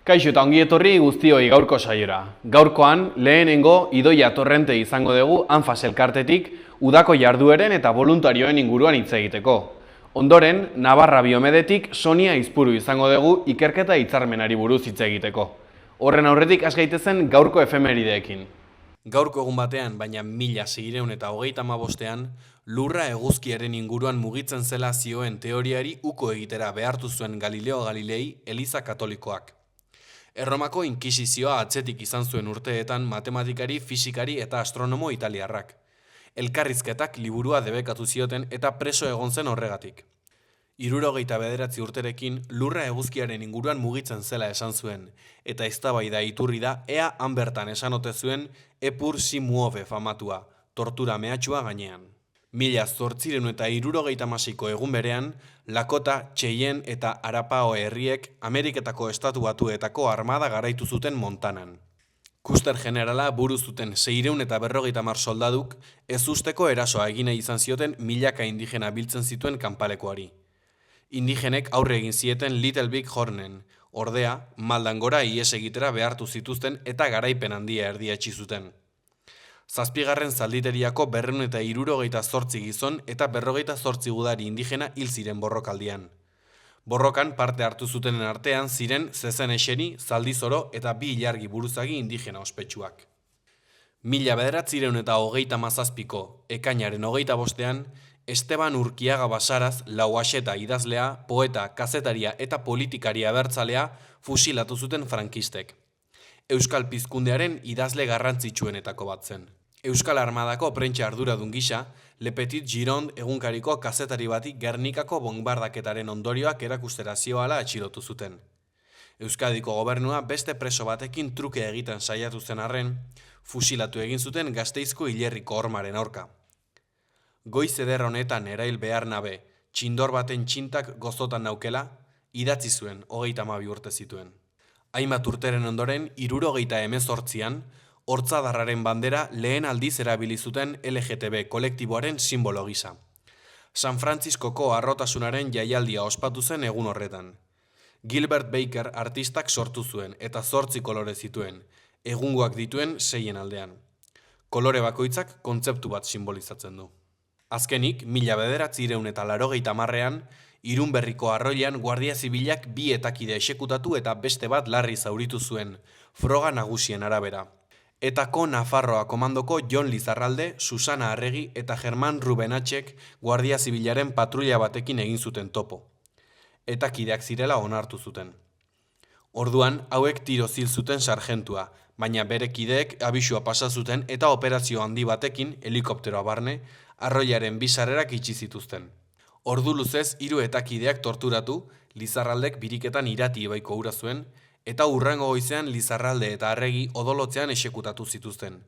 Kaixo eta ongi etorri guztioi gaurko saiora. Gaurkoan lehenengo Idoia Torrente izango dugu Anfas elkartetik udako jardueren eta voluntarioen inguruan hitz egiteko. Ondoren, Navarra Biomedetik Sonia Izpuru izango dugu ikerketa hitzarmenari buruz hitz egiteko. Horren aurretik has gaitezen gaurko efemerideekin. Gaurko egun batean, baina 1635ean, lurra eguzkiaren inguruan mugitzen zela zioen teoriari uko egitera behartu zuen Galileo Galilei Eliza Katolikoak. Erromako inkisizioa atzetik izan zuen urteetan matematikari, fisikari eta astronomo italiarrak. Elkarrizketak liburua debekatu zioten eta preso egon zen horregatik. 69 urterekin lurra eguzkiaren inguruan mugitzen zela esan zuen, eta eztabaida iturri da ea han bertan esan ote zuen epur si muove famatua, tortura mehatxua gainean. 1876ko egun berean, Lakota, Cheyenne eta Arapaho herriek Ameriketako Estatu Batuetako armada garaitu zuten Montanan. Kuster generala buru zuten 650 soldaduk ezusteko erasoa egina izan zioten milaka indigena biltzen zituen kanpalekoari. Indigenek aurre egin zieten Little Big Hornen, ordea, maldan gora ihes egitera behartu zituzten eta garaipen handia erdietsi zuten. Zazpigarren zalditeriako 268 gizon eta 58 gudari indigena hil ziren borrokaldian. Borrokan parte hartu zutenen artean ziren Zezen Eseri, Zaldizoro eta 2 ilargi buruzagi indigena ospetsuak. 1937ko ekainaren 25ean, Esteban Urkiaga Basaraz, lauaxeta idazlea, poeta, kazetaria eta politikaria abertzalea fusilatu zuten frankistek. Euskal pizkundearen idazle garrantzitsuenetako bat zen. Euskal Armadako prentsa arduradun gisa, Le Petit Gironde egunkariko kazetari bati Gernikako bonbardaketaren ondorioak erakustera zioala atxilotu zuten. Euskadiko gobernua beste preso batekin truke egiten saiatu zen arren, fusilatu egin zuten Gasteizko hilerriko hormaren aurka. Goiz eder honetan erail behar nabe, txindor baten txintak gozotan naukela, idatzi zuen 32 urte zituen. Hainbat urteren ondoren, 78an, hortzadarraren bandera lehen aldiz erabili zuten LGTB kolektiboaren simbolo gisa. San Frantziskoko harrotasunaren jaialdia ospatu zen egun horretan. Gilbert Baker artistak sortu zuen eta 8 kolore zituen, egungoak dituen 6 aldean. Kolore bakoitzak kontzeptu bat simbolizatzen du. Azkenik, 1980ean, Irunberriko arroilean Guardia Zibilak 2 etakide exekutatu eta beste bat larri zauritu zuen, froga nagusien arabera. Etako Nafarroa komandoko Jon Lizarralde, Susana Arregi eta Germán Rubenatxek Guardia Zibilaren patrulla batekin egin zuten topo. Etakideak zirela onartu zuten. Orduan, hauek tiro zil zuten sargentua, baina bere kideek abisua pasa zuten eta operazio handi batekin, helikopteroa barne, arroiaren 2 sarrerak itxi zituzten. Ordu luzez 3 etakideak torturatu, Lizarraldek biriketan Irati ibaiko ura zuen, eta hurrengo goizean Lizarralde eta Arregi odolotzean exekutatu zituzten.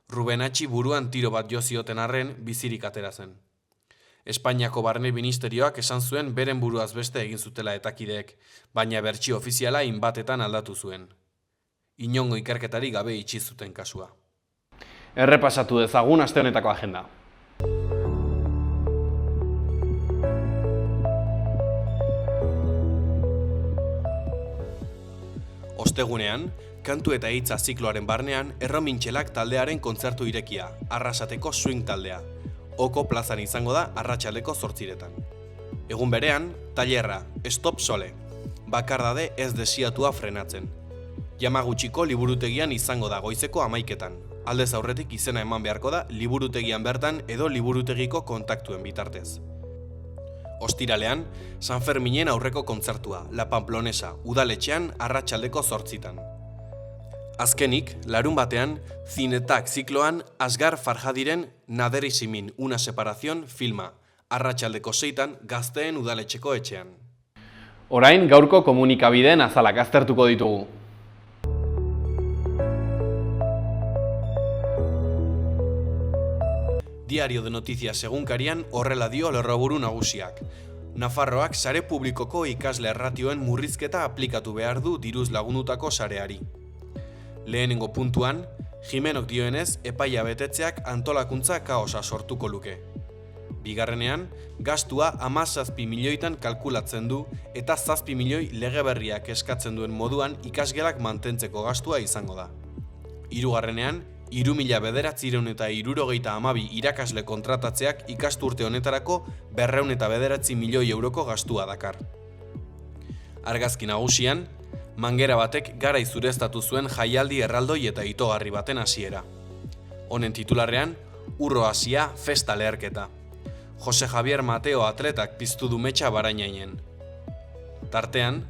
Rubenatxi buruan tiro bat jo zioten arren bizirik atera zen. Espainiako Barne Ministerioak esan zuen beren buruaz beste egin zutela etakideek, baina bertsio ofiziala hainbatetan aldatu zuen. Inongo ikerketari gabe itxi zuten kasua. Errepasatu dezagun aste honetako agenda. Ostegunean, kantu eta hitza zikloaren barnean Erromintxelak taldearen kontzertu irekia, Arrasateko swing taldea. Oko plazan izango da arratsaldeko 8etan. Egun berean, tailerra, Stop Sole, bakardade ez desiatua frenatzen. Yamaguchiko liburutegian izango da goizeko 11etan. Aldez aurretik izena eman beharko da liburutegian bertan edo liburutegiko kontaktuen bitartez. Ostiralean, San Ferminen aurreko kontzertua, La Pamplonesa, udaletxean arratsaldeko 8etan. Azkenik, larunbatean, Zinetak zikloan Asghar Farhadiren Naderisimin una separación filma, arratsaldeko 6etan Gazteen udaletxeko etxean. Orain gaurko komunikabideen azalak aztertuko ditugu. Diario de Noticias egunkarian horrela dio lerroburu nagusiak. Nafarroak sare publikoko ikasle erratioen murrizketa aplikatu behar du diruz lagundutako sareari. Lehenengo puntuan, Jimenok dioenez epaia betetzeak antolakuntza kaosa sortuko luke. Bigarrenean, gastua 17 milioitan kalkulatzen du eta 7 milioi lege berriak eskatzen duen moduan ikasgelak mantentzeko gastua izango da. Hirugarrenean, 3.962 irakasle kontratatzeak ikasturte honetarako 209 milioi euroko gastua dakar. Argazki nagusian, mangera batek garai zureztatu zuen jaialdi erraldoi eta itogarri baten hasiera. Honen titularrean, Urro hasia festa leherketa. Jose Javier Mateo atletak piztu du metxa Barainainen. Tartean,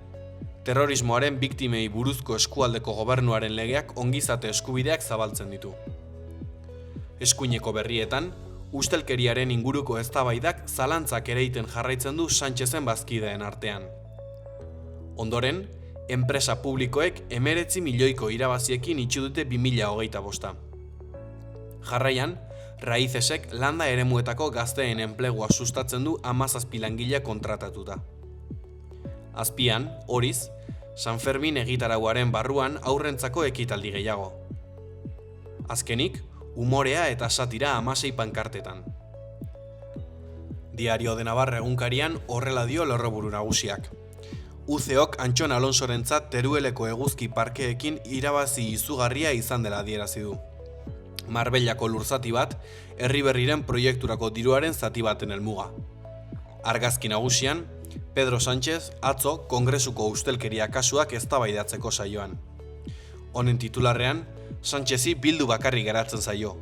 terrorismoaren biktimei buruzko eskualdeko gobernuaren legeak ongizate eskubideak zabaltzen ditu. Eskuineko berrietan, ustelkeriaren inguruko eztabaidak zalantzak ereiten jarraitzen du Sánchezen bazkideen artean. Ondoren, enpresa publikoek 19 milioiko irabaziekin itxu dute 2025. Jarraian, Raizesek landa eremuetako gazteen enplegua sustatzen du 17 langile kontratatuta. Azpian, horiz, San Fermin egitarauaren barruan aurrentzako ekitaldi gehiago. Azkenik, umorea eta satira 16 pankartetan. Diario de Navarra egunkarian horrela dio lerroburu nagusiak. UCOk Antxon Alonsorentzat Terueleko eguzki parkeekin irabazi izugarria izan dela adierazi du. Marbellako lurzati bat, Herriberriren proiekturako diruaren zati baten helmuga. Argazki nagusian, Pedro Sánchez atzo Kongresuko ustelkeria kasuak eztabaidatzeko saioan. Honen titularrean, Sánchezi bildu bakarrik geratzen zaio.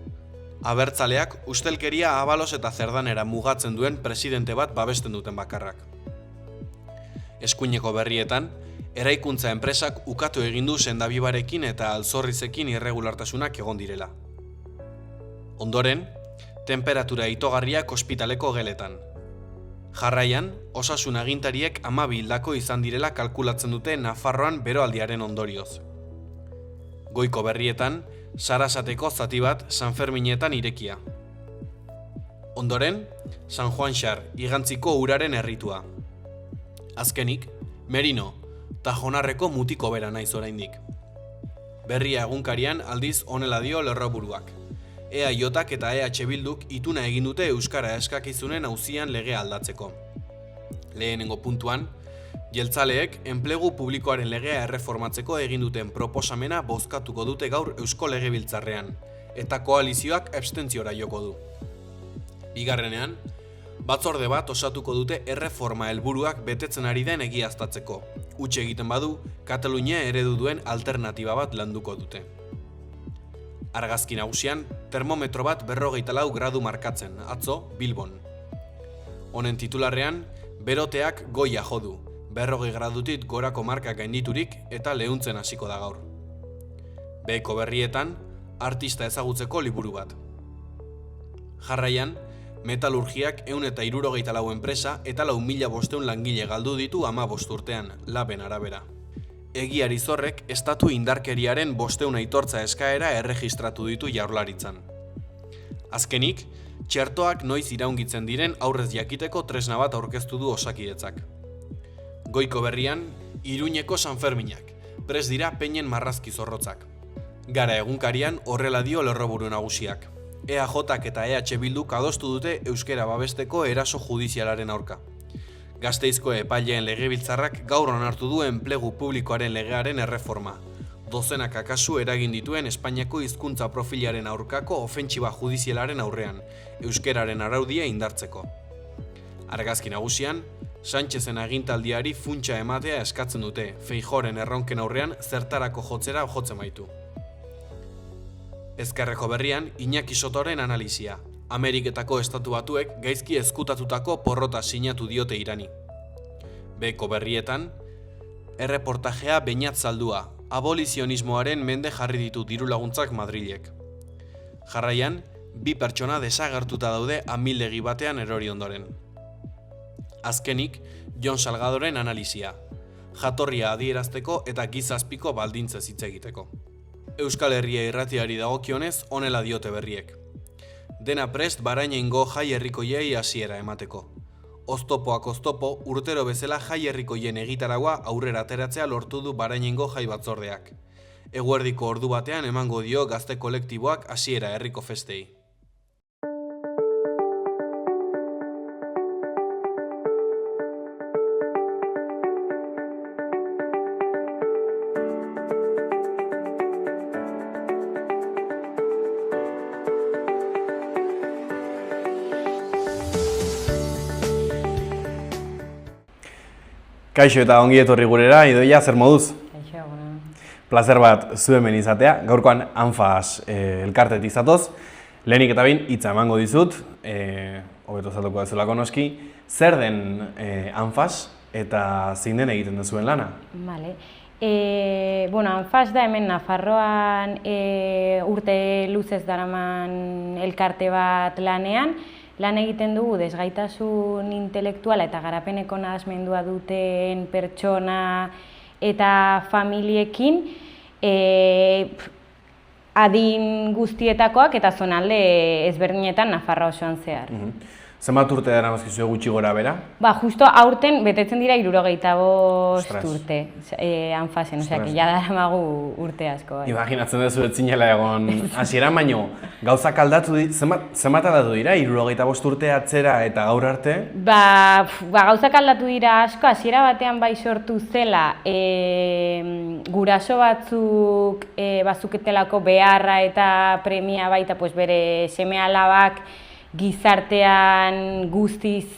Abertzaleak ustelkeria Abalos eta Zerdanera mugatzen duen presidente bat babesten duten bakarrak. Eskuineko berrietan, eraikuntza enpresak ukatu egin du Sendabibarekin eta Alzorrizekin irregulartasunak egon direla. Ondoren, temperatura itogarriak ospitaleko geletan. Jarraian, osasun agintariek 12 hildako izan direla kalkulatzen dute Nafarroan beroaldiaren ondorioz. Goiko berrietan, Sarasateko zati bat San Ferminetan irekia. Ondoren, San Juan Xar igantziko uraren erritua. Azkenik, Merino, Tajonarreko mutiko bera naiz oraindik. Berria egunkarian aldiz honela dio lerroburuak. EAJak eta EH Bilduk ituna egin dute euskara eskakizunen auzian legea aldatzeko. Lehenengo puntuan, jeltzaleek enplegu publikoaren legea erreformatzeko egin duten proposamena bozkatuko dute gaur Eusko Legebiltzarrean, eta koalizioak abstentziora joko du. Bigarrenean, batzorde bat osatuko dute erreforma helburuak betetzen ari den egiaztatzeko. Huts egiten badu, Katalunia eredu duen alternatiba bat landuko dute. Argazki nagusian, termometro bat 44 gradu markatzen, atzo, Bilbon. Honen titularrean, beroteak goia jo du, 40 gradutik gorako markak gainditurik eta leuntzen hasiko da gaur. Beheko berrietan, artista ezagutzeko liburu bat. Jarraian, metalurgiak 164 enpresa eta 4.500 langile galdu ditu 15 urtean, laben arabera. Egiari zorrek estatu indarkeriaren 500 aitortza eskaera erregistratu ditu Jaurlaritzan. Azkenik, txertoak noiz iraungitzen diren aurrez jakiteko tresna bat aurkeztu du Osakidetzak. Goiko berrian, Iruñeko San Ferminak, prest dira peinen marrazki zorrotzak. Gara egunkarian horrela dio lerroburu nagusiak. EAJak eta EH Bilduk adostu dute euskera babesteko eraso judizialaren aurka. Gasteizko epaileen legebiltzarrak gaur onartu du enplegu publikoaren legearen erreforma. Dozenaka kasu eragin dituen Espainiako hizkuntza profilaren aurkako ofentsiba judizialaren aurrean, euskeraren araudia indartzeko. Argazki nagusian, Sánchezen agintaldiari funtsa ematea eskatzen dute, Feijóoren erronken aurrean zertarako jotzera jotzen baitu. Ezkerreko berrian, Iñaki Sotoren analizia. Ameriketako estatu batuek gaizki ezkutatutako porrota sinatu diote Irani. Beheko berrietan, erreportajea Beñat Zaldua, abolizionismoaren mende jarri ditu dirulaguntzak Madrilek. Jarraian, 2 pertsona desagertuta daude amildegi batean erori ondoren. Azkenik, Jon Salgadoren analizia. Jatorria adierazteko eta gizazpiko baldintzez hitz egiteko. Euskal Herria irratiari dagokionez honela diote berriek. Dena prest Barainengo jai herrikoiei hasiera emateko. Oztopoak oztopo, urtero bezala jai herrikoien egitaragua aurrera ateratzea lortu du Barainengo jai batzordeak. Eguerdiko ordu batean emango dio gazte kolektiboak hasiera herriko festei. Kaixo eta ongi etorri gurera, Idoia, zer moduz? Kaixo, bueno. Plazer bat zu hemen izatea, gaurkoan Anfas elkartetik zatoz. Lehenik eta behin hitza emango dizut, hobeto zatuko dezulako noski, zer den Anfas eta zein den egiten duzuen lana? Vale. Bueno, Anfas da hemen Nafarroan urte luzez daraman elkarte bat lanean. Lan egiten dugu desgaitasun intelektuala eta garapeneko nahasmendua duten pertsona eta familiekin, adin guztietakoak eta zonalde ezberdinetan Nafarroa osoan zehar. Zenbat urte daramazkizue gutxi gora bera? Ba, justo aurten betetzen dira 75 urte Anfasen, osea, que ja daramagu urte asko. Imaginatzen duzu ez zinela egon hasieran, baino gauzak aldatu zenbat aldatu dira 75 urte atzera eta gaur arte? Ba, gauzak aldatu dira asko, hasiera batean bai sortu zela guraso batzuk bazuketelako beharra eta premia baita pues bere seme-alabak gizartean guztiz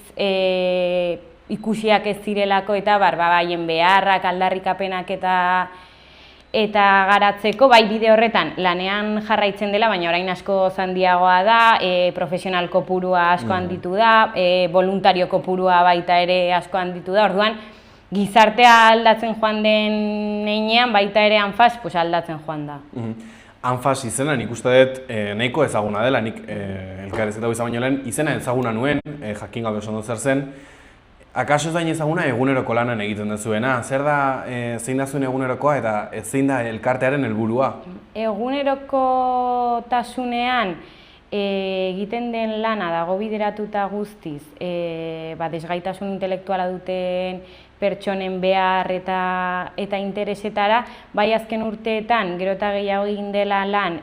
ikusiak ez zirelako eta haien beharrak, aldarrikapenak eta garatzeko, bai bide horretan lanean jarraitzen dela, baina orain asko handiagoa da, profesional kopurua asko handitu da, voluntario kopurua baita ere asko handitu da, orduan gizartea aldatzen joan den heinean, baita ere Anfas aldatzen joan da. Anfas izena nik uste dut nahiko ezaguna dela, nik elkarrizketa izan baino lehen izena ezaguna nuen, jakin gabe oso ondo zer zen. Akaso ez da ezaguna eguneroko lanan egiten duzuena, zer da zein da zuen egunerokoa eta zein da elkartearen helburua? Egunerokotasunean egiten den lana dago bideratuta guztiz, desgaitasun intelektuala duten pertsonen behar eta interesetara, bai azken urteetan, gero eta gehiago egin dela lan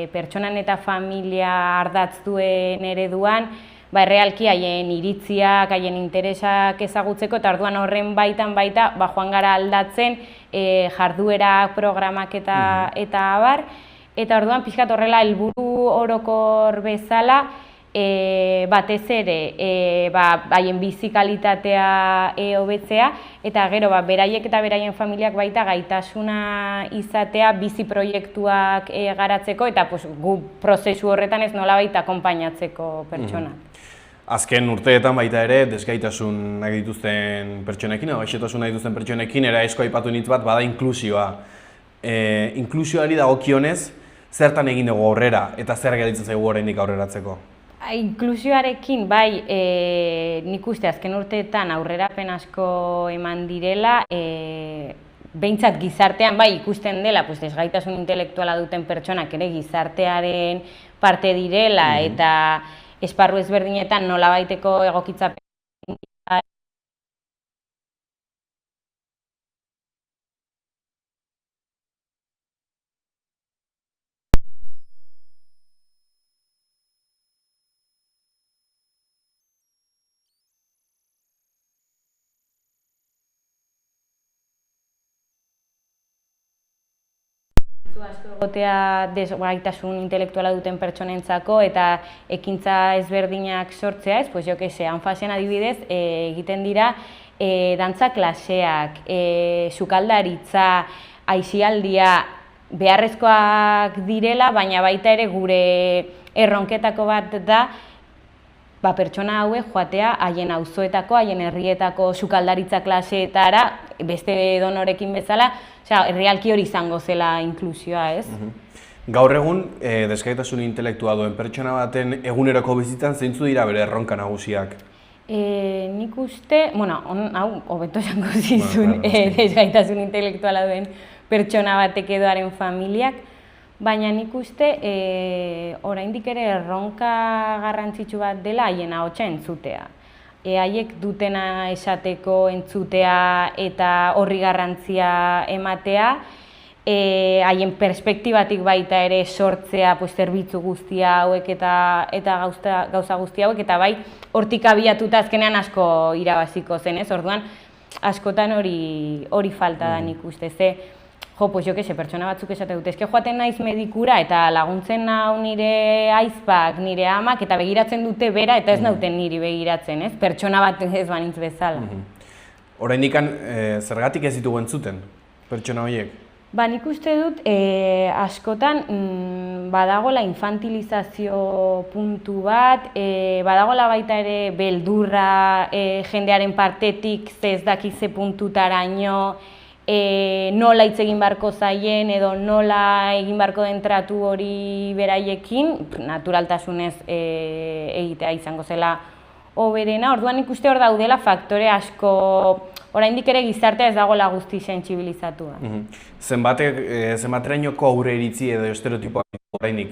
pertsonan eta familia ardatz duen ereduan, errealki haien iritziak, haien interesak ezagutzeko, eta orduan horren baitan baita joan gara aldatzen jarduerak, programak eta abar, eta orduan pixkat horrela helburu orokor bezala, batez ere haien bizi kalitatea hobetzea eta gero beraiek eta beraien familiak baita gaitasuna izatea bizi proiektuak garatzeko eta gu prozesu horretan ez nolabait akonpainatzeko pertsona. Azken urteetan baita ere desgaitasun nahi dituzten pertsonekin edo gaixotasun nahi dituzten pertsonekin era esko aipatu nitz bat bada inklusioa. Inklusioari dagokionez zertan egin dugu aurrera eta zer gelditzen zaigu oraindik aurreratzeko? Inklusioarekin, bai, nik uste azken urteetan aurrerapen asko eman direla, behintzat gizartean, bai, ikusten dela, desgaitasun intelektuala duten pertsonak ere gizartearen parte direla, eta esparru ezberdinetan nolabaiteko egokitzapen asko egotea desgaitasun intelektuala duten pertsonentzako eta ekintza ezberdinak sortzea, Anfasen adibidez egiten dira dantza klaseak, sukaldaritza, aisialdia beharrezkoak direla, baina baita ere gure erronketako bat da pertsona hauek joatea haien auzoetako, haien herrietako sukaldaritza klaseetara, beste donorekin bezala, errealki hori izango zela inklusioa, ez? Gaur egun, desgaitasun intelektua duen pertsona baten eguneroko bizitzan zeintzu dira bere erronka nagusiak? Nik uste, hau hobeto esango zizun desgaitasun intelektuala duen pertsona batek edo haren familiak, baina nik uste oraindik ere erronka garrantzitsu bat dela haien ahotsa entzutea. Haiek dutena esateko entzutea eta horri garrantzia ematea, haien perspektibatik baita ere sortzea zerbitzu guzti hauek eta gauza guzti hauek, eta bai hortik abiatuta azkenean asko irabaziko zen, ez? Orduan askotan hori falta da nik uste, ze pertsona batzuk esate dute, eske joaten naiz medikura eta laguntzen nau nire aizpak, nire amak, eta begiratzen dute bera eta ez nauten niri begiratzen, ez? Pertsona bat ez banintz bezala. Oraindik zergatik ez ditugu entzuten pertsona horiek? Ba, nik uste dut askotan badagola infantilizazio puntu bat, badagola baita ere beldurra jendearen partetik ez dakize puntutaraino, nola hitz egin barko zaien edo nola egin barko den tratu hori beraiekin, naturaltasunez egitea izango zela hoberena. Orduan ikuste hor daudela faktore asko, oraindik ere gizartea ez dagoela guzti sentsibilizatua. Zenbaterainoko aurre iritzi edo estereotipoak oraindik?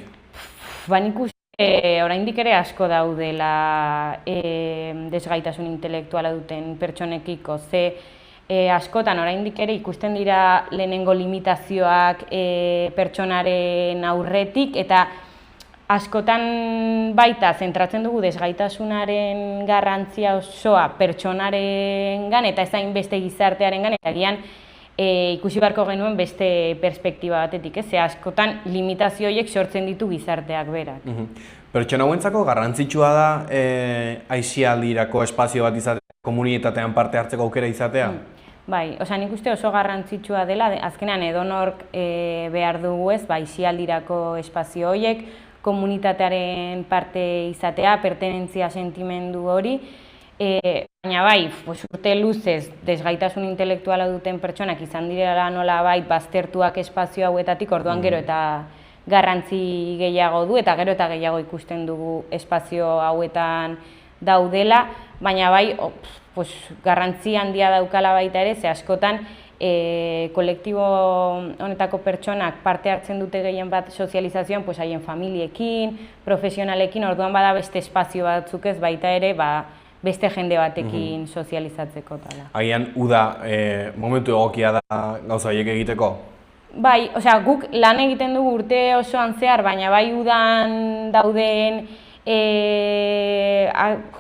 Ba, nik uste oraindik ere asko daudela desgaitasun intelektuala duten pertsonekiko, ze askotan oraindik ere ikusten dira lehenengo limitazioak pertsonaren aurretik, eta askotan baita zentratzen dugu desgaitasunaren garrantzia osoa pertsonarengan eta ez hainbeste gizartearengan, eta agian ikusi beharko genuen beste perspektiba batetik, ze askotan limitazio horiek sortzen ditu gizarteak berak. Pertsona hauentzako garrantzitsua da aisialdirako espazio bat izatea, komunitatean parte hartzeko aukera izatea? Bai, nik uste oso garrantzitsua dela, azkenean edonork behar dugu ez, aisialdirako espazio horiek, komunitatearen parte izatea, pertenentzia sentimendu hori, baina bai, urte luzez desgaitasun intelektuala duten pertsonak izan direla nola bai baztertuak espazio hauetatik, orduan gero eta garrantzi gehiago du eta gero eta gehiago ikusten dugu espazio hauetan daudela, baina bai garrantzi handia daukala baita ere, ze askotan kolektibo honetako pertsonak parte hartzen dute gehien bat sozializazioan haien familiekin, profesionalekin, orduan bada beste espazio batzuk ez baita ere beste jende batekin sozializatzeko tala. Agian uda momentu egokia da gauza horiek egiteko? Bai, guk lan egiten dugu urte osoan zehar, baina bai udan dauden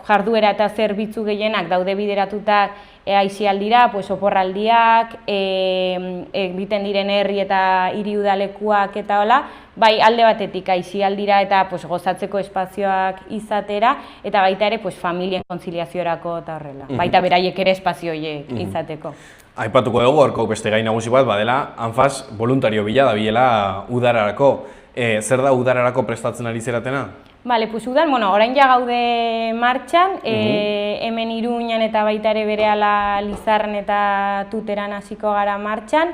jarduera eta zerbitzu gehienak daude bideratuta aisialdira, oporraldiak, egiten diren herri eta hiri udalekuak eta hola, bai alde batetik aisialdira eta gozatzeko espazioak izatera, eta baita ere familien kontziliaziorako eta horrela, baita beraiek ere espazio horiek izateko. Aipatuko dugu, horko beste gai nagusi bat, badela, ANFAS voluntario bila dabilela udararako. Zer da udararako prestatzen ari zeratena? Bale, udan, orain ja gaude martxan, hemen Iruñan eta baita ere berehala Lizarran eta Tuteran hasiko gara martxan,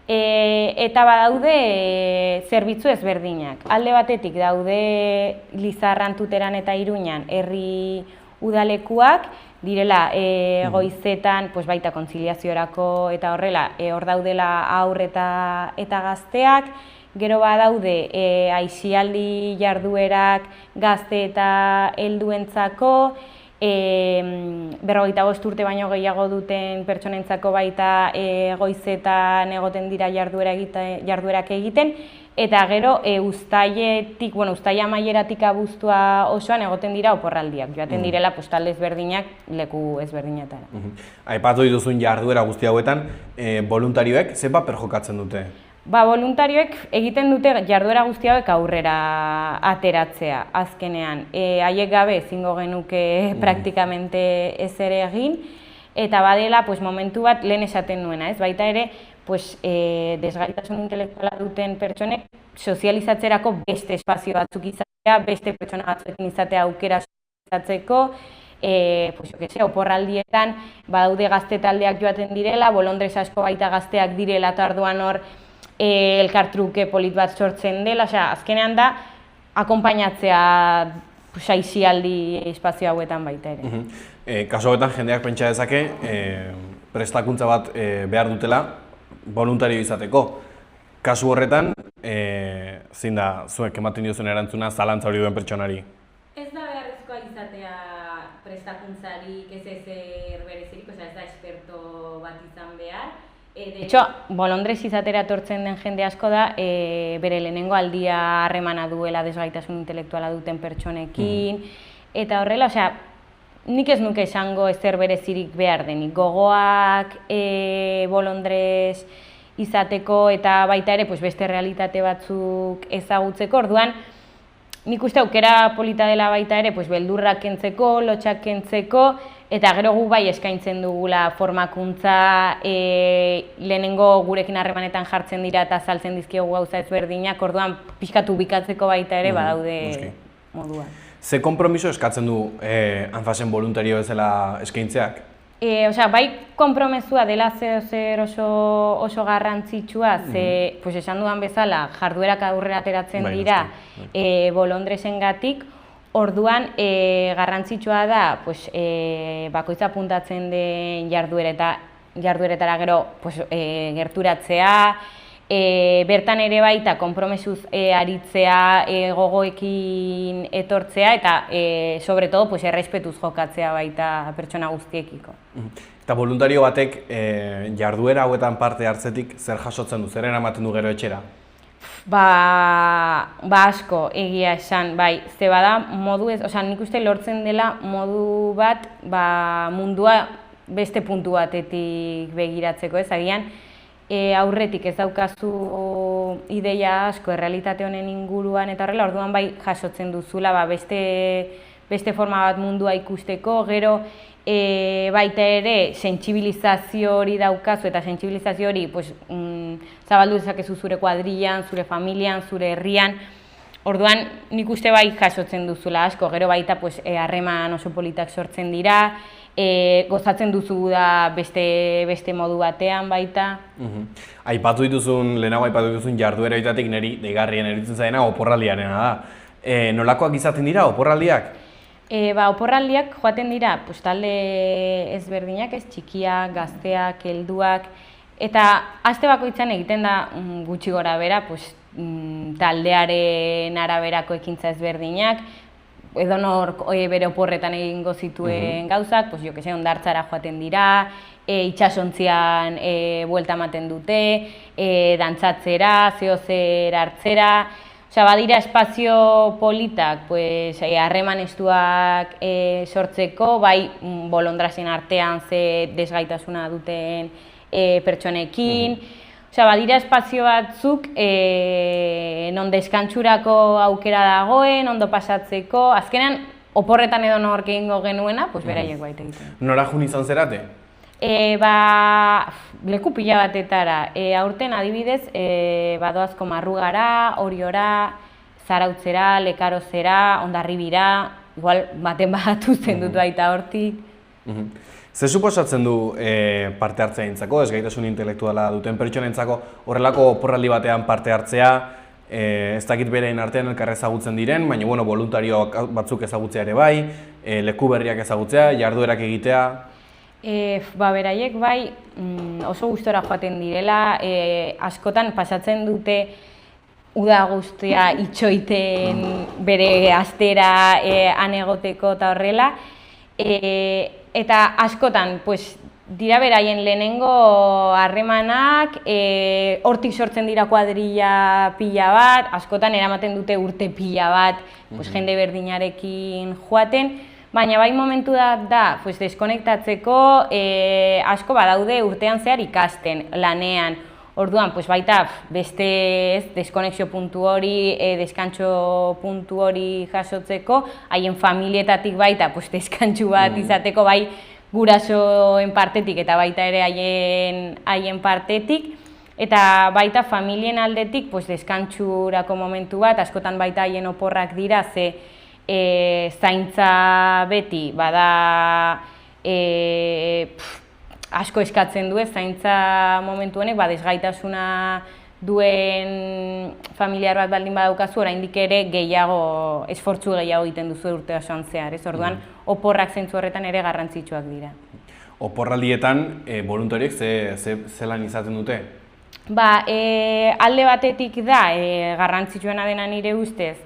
eta badaude zerbitzu ezberdinak. Alde batetik daude Lizarran, Tuteran eta Iruñan herri udalekuak, direla goizetan baita kontziliaziorako eta horrela, hor daudela haur eta gazteak, gero badaude aisialdi jarduerak gazte eta helduentzako, 55 urte baino gehiago duten pertsonentzako baita goizetan egoten dira jarduerak egiten, eta gero uztaila amaieratik abuztua osoan egoten dira oporraldiak, joaten direla talde ezberdinak leku ezberdinetara. Aipatu dituzun jarduera guzti hauetan, voluntarioek ze paper jokatzen dute? Voluntarioek egiten dute jarduera guzti hauek aurrera ateratzea azkenean. Haiek gabe ezingo genuke praktikamente ez ere egin, eta badela momentu bat lehen esaten nuena, ez? Baita ere, desgaitasun intelektuala duten pertsonek sozializatzerako beste espazio batzuk izatea, beste pertsona batzuekin izatea aukera sozializatzeko, oporraldietan badaude gazte taldeak joaten direla, bolondrez asko baita gazteak direla eta orduan hor elkartruke polit bat sortzen dela, azkenean da akonpainatzea aisialdi espazio hauetan baita ere. Kasu hauetan jendeak pentsa dezake prestakuntza bat behar dutela voluntario izateko. Kasu horretan, zein da zuek ematen diozuen erantzuna zalantza hori duen pertsonari? Ez da beharrezkoa izatea prestakuntzarik ez ezer berezirik, ez da esperto bat izan behar. De hecho, bolondrez izatera etortzen den jende asko da, bere lehenengo aldia harremana duela desgaitasun intelektuala duten pertsonekin, eta horrela, nik ez nuke esango ezer berezirik behar denik. Gogoak bolondrez izateko eta baita ere beste realitate batzuk ezagutzeko, orduan nik uste aukera polita dela baita ere, pues, beldurrak kentzeko, lotxak kentzeko, eta gero gu bai eskaintzen dugula formakuntza, lehenengo gurekin harremanetan jartzen dira eta azaltzen dizkiegu gauza ezberdinak, orduan pixkatu bikatzeko baita ere badaude moduan. Ze konpromiso eskatzen du Anfasen voluntario bezala eskaintzeak? Osea, bai konpromezua dela zer oso garrantzitsua, ze, pues esan dudan bezala, jarduerak aurrera ateratzen dira bolondresengatik, orduan garrantzitsua da, pues, bakoitza puntatzen den jardueretara gero pues, gerturatzea, bertan ere baita konpromesuz aritzea, gogoekin etortzea eta sobre todo pues, errespetuz jokatzea baita pertsona guztiekiko. Eta voluntario batek jarduera hauetan parte hartzetik zer jasotzen du, zer eramaten du gero etxera? Ba asko egia esan, bai, ze bada modu ez, osea, nik uste lortzen dela modu bat, mundua beste puntu batetik begiratzeko, ez agian, aurretik ez daukazu ideia asko errealitate honen inguruan eta horrela, orduan bai jasotzen duzula beste forma bat mundua ikusteko, gero baita ere sentsibilizazio hori daukazu eta sentsibilizazio hori pues, zabaldu dezakezu zure kuadrillan, zure familian, zure herrian, orduan nik uste bai jasotzen duzula asko, gero baita pues, harreman oso politak sortzen dira, gozatzen duzu da beste modu batean baita. Aipatu dituzun, lehenago aipatu dituzun jarduera horietatik niri deigarrien eritzen zaidana oporraldiarena da. Nolakoak izaten dira oporraldiak? Oporraldiak joaten dira pues, talde ezberdinak, ez txikiak, gazteak, helduak, eta aste bakoitzan egiten da gutxi gora bera, pues, taldearen araberako ekintza ezberdinak, edonor bere oporretan egingo zituen gauzak, pues, jo que se, hondartzara joaten dira, itsasontzian buelta ematen dute, dantzatzera, zehozer hartzera, osea, badira espazio politak, pues, harreman estuak sortzeko, bai bolondrasen artean ze desgaitasuna duten pertsonekin, osea, badira espazio batzuk non deskantsurako aukera dagoen, ondo pasatzeko, azkenean oporretan edo nork egingo genuena, pues beraiek baita egiten. Nora jun izan zerate? Leku pila batetara, aurten adibidez, badoazko Marrugara, Oriora, Zarautzera, Lekarozera, Hondarribira, igual baten bat uzten dut baita hortik. Ze suposatzen du parte hartzea entzako, ezgaitasun intelektuala duten pertsonentzako horrelako oporraldi batean parte hartzea, ez dakit berein artean elkar ezagutzen diren, baina bueno, voluntario batzuk ezagutzea ere bai, leku berriak ezagutzea, jarduerak egitea. Beraiek bai oso gustora joaten direla, askotan pasatzen dute uda guztia itxoiten bere astera han egoteko eta horrela, eta askotan pues, dira beraien lehenengo harremanak, hortik sortzen dira kuadrilla pila bat, askotan eramaten dute urte pila bat pues, jende berdinarekin joaten, baina bai momentu da pues, deskonektatzeko asko badaude urtean zehar ikasten, lanean. Orduan, pues, baita beste deskonexio puntu hori, deskantxo puntu hori jasotzeko, haien familietatik baita pues, deskantxu bat izateko bai gurasoen partetik eta baita ere haien partetik. Eta baita familien aldetik pues, deskantxurako momentu bat, askotan baita haien oporrak dira, ze zaintza beti bada asko eskatzen du, zaintza momentu honek, desgaitasuna duen familiar bat baldin badaukazu, oraindik ere gehiago, esfortzu gehiago egiten duzu urte osoan zehar, ez? Orduan, oporrak zentzu horretan ere garrantzitsuak dira. Oporraldietan, voluntarioek zelan izaten dute? Alde batetik da, garrantzitsuena dena nire ustez,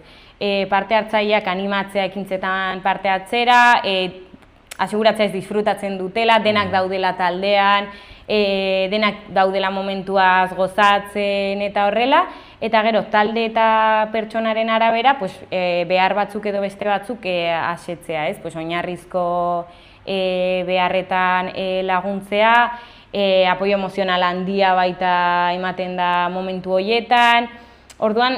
parte hartzaileak animatzea ekintzetan parte hartzera, aseguratzea ez disfrutatzen dutela, denak daudela taldean, denak daudela momentuaz gozatzen eta horrela, eta gero talde eta pertsonaren arabera behar batzuk edo beste batzuk asetzea, ez? Oinarrizko beharretan laguntzea, apoio emozional handia baita ematen da momentu horietan, Orduan,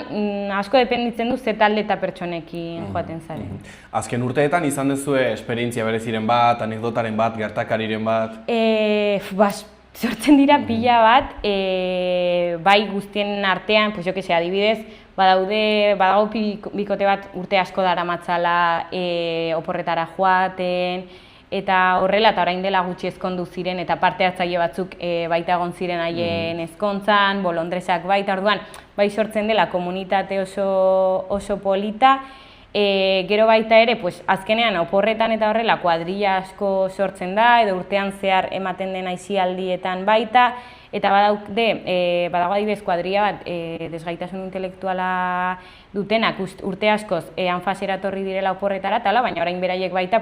asko dependitzen du ze talde eta pertsonekin joaten zaren. Azken urteetan izan duzue esperientzia bereziren bat, anekdotaren bat, gertakariren bat? Sortzen dira pila bat, bai guztien artean, pues jo que se, adibidez, badago bikote bat urte asko daramatzala oporretara joaten, eta horrela, eta orain dela gutxi ezkondu ziren, eta parte hartzaile batzuk baita egon ziren haien ezkontzan, bolondresak baita, orduan, bai sortzen dela komunitate oso polita, gero baita ere, pues, azkenean oporretan eta horrela kuadrilla asko sortzen da, edo urtean zehar ematen den aisialdietan baita, eta badago adibidez kuadrilla bat desgaitasun intelektuala dutenak urte askoz anfasera etorri direla oporretara, baina orain beraiek baita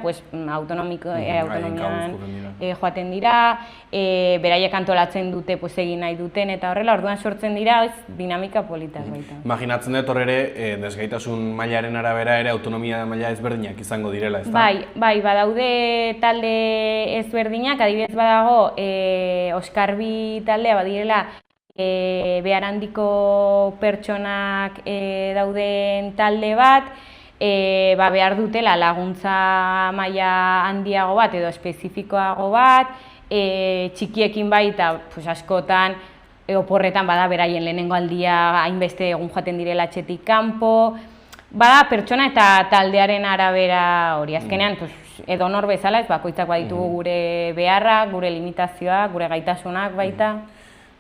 autonomian joaten dira, beraiek antolatzen dute egin nahi duten, eta horrela orduan sortzen dira dinamika politak baita. Imaginatzen dut hor ere, desgaitasun mailaren arabera ere autonomia maila ezberdinak izango direla, ezta? Bai, badaude talde ezberdinak, adibidez badago Oskarbi taldea badirela behar handiko pertsonak dauden talde bat, behar dutela laguntza maila handiago bat edo espezifikoago bat, txikiekin baita askotan oporretan bada beraien lehenengo aldia hainbeste egun joaten direla etxetik kanpo, bada pertsona eta taldearen arabera hori, azkenean edonor bezala ez bakoitzak baditugu gure beharrak, gure limitazioak, gure gaitasunak baita.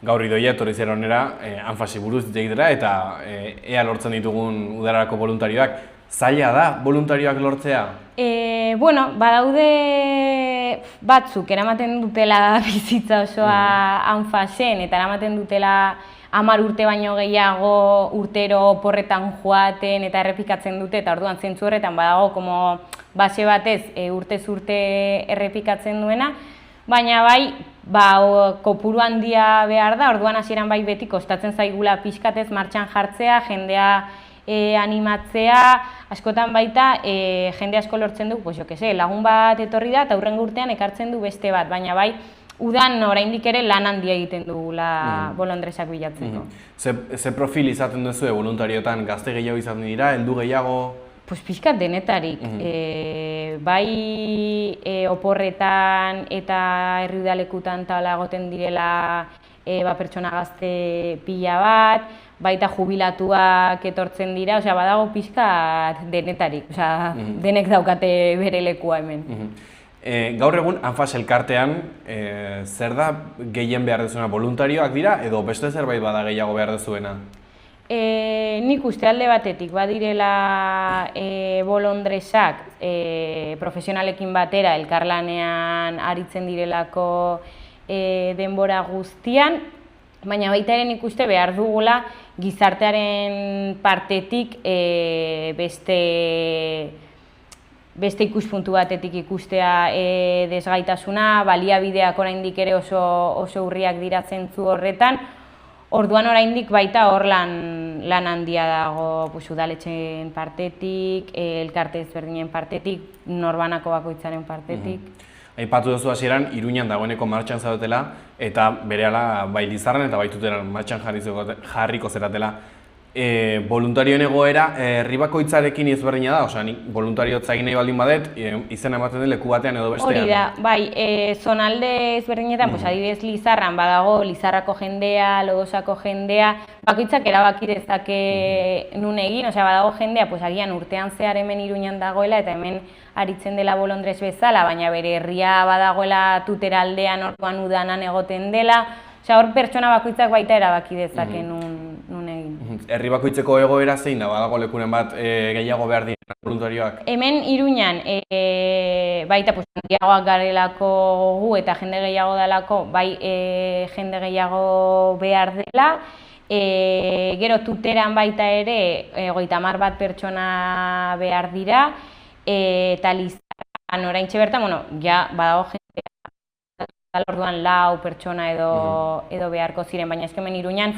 Gaur Idoia etorri zera honera, anfasi buruz jeidera eta ea lortzen ditugun udararako voluntarioak. Zaila da voluntarioak lortzea? Badaude batzuk eramaten dutela bizitza osoa anfasen eta eramaten dutela 10 urte baino gehiago urtero porretan joaten eta errepikatzen dute, eta orduan zentzu horretan badago base batez urtez urte errepikatzen duena, baina bai, kopuru handia behar da, orduan hasieran bai beti kostatzen zaigula pixkatez martxan jartzea, jendea animatzea, askotan baita jende asko lortzen du, lagun bat etorri da eta hurrengo urtean ekartzen du beste bat, baina bai, udan oraindik ere lan handia egiten dugula bolondresak bilatzeko. Ze profil izaten duzu voluntariotan, gazte gehiago izaten dira, heldu gehiago? Pixkat denetarik, bai oporretan eta herri udalekutan tala egoten direla pertsona gazte pila bat, baita jubilatuak etortzen dira, badago pixkat denetarik, denek daukate bere lekua hemen. Gaur egun Anfas elkartean, zer da gehien behar duzuna, voluntarioak dira edo beste zerbait bada gehiago behar duzuena? Nik uste alde batetik badirela bolondresak profesionalekin batera elkarlanean aritzen direlako denbora guztian, baina baita ere nik uste behar dugula gizartearen partetik beste ikuspuntu batetik ikustea desgaitasuna, baliabideak oraindik ere oso urriak dira zentzu horretan. Orduan oraindik baita hor lan handia dago udaletxeen partetik, elkarte ezberdinen partetik, norbanako bakoitzaren partetik. Aipatu duzu hasieran, Iruñan dagoeneko martxan zaudetela eta berehala bai Lizarran eta bai Tuteran martxan jarriko zeratela. Voluntarioen egoera herri bakoitzarekin ezberdina da, osea, nik voluntariotza egin nahi baldin badet, izena ematen den leku batean edo bestean. Hori da, bai, zonalde ezberdinetan, adibidez Lizarran badago, Lizarrako jendea, Lodosako jendea, bakoitzak erabaki dezake nun egin, osea, badago jendea, agian urtean zehar hemen Iruñan dagoela eta hemen aritzen dela bolondrez bezala, baina bere herria badagoela Tutera aldean orduan udanan egoten dela, osea, hor pertsona bakoitzak baita erabaki dezake nun egin. Herri bakoitzeko egoera zein da, badago lekuren bat gehiago behar dira voluntarioak? Hemen Iruñan baita handiagoak garelako gu eta jende gehiago delako, bai jende gehiago behar dela. Gero Tuteran baita ere 30 bat pertsona behar dira, eta Lizarran oraintxe bertan, badago jende orduan 4 pertsona edo beharko ziren, baina hemen Iruñan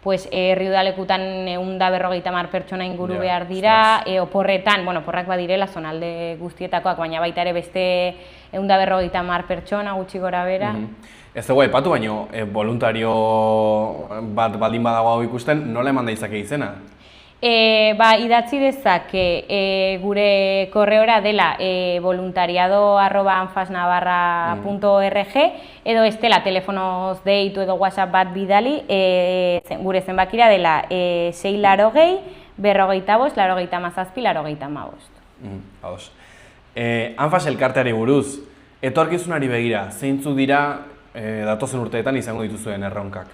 herri udalekutan 150 pertsona inguru behar dira, oporretan, porrak badirela zonalde guztietakoak, baina baita ere beste 150 pertsona gutxi gora bera. Ez dugu aipatu, baino voluntario bat baldin badago hau ikusten, nola eman daizake izena? Idatzi dezake gure korreora dela voluntariado@anfasnavarra.org edo estela telefonoz deitu edo WhatsApp bat bidali gure zenbakira dela 680 45 87 85. Ados. Anfas elkarteari buruz, etorkizunari begira, zeintzuk dira datozen urteetan izango dituzuen erronkak?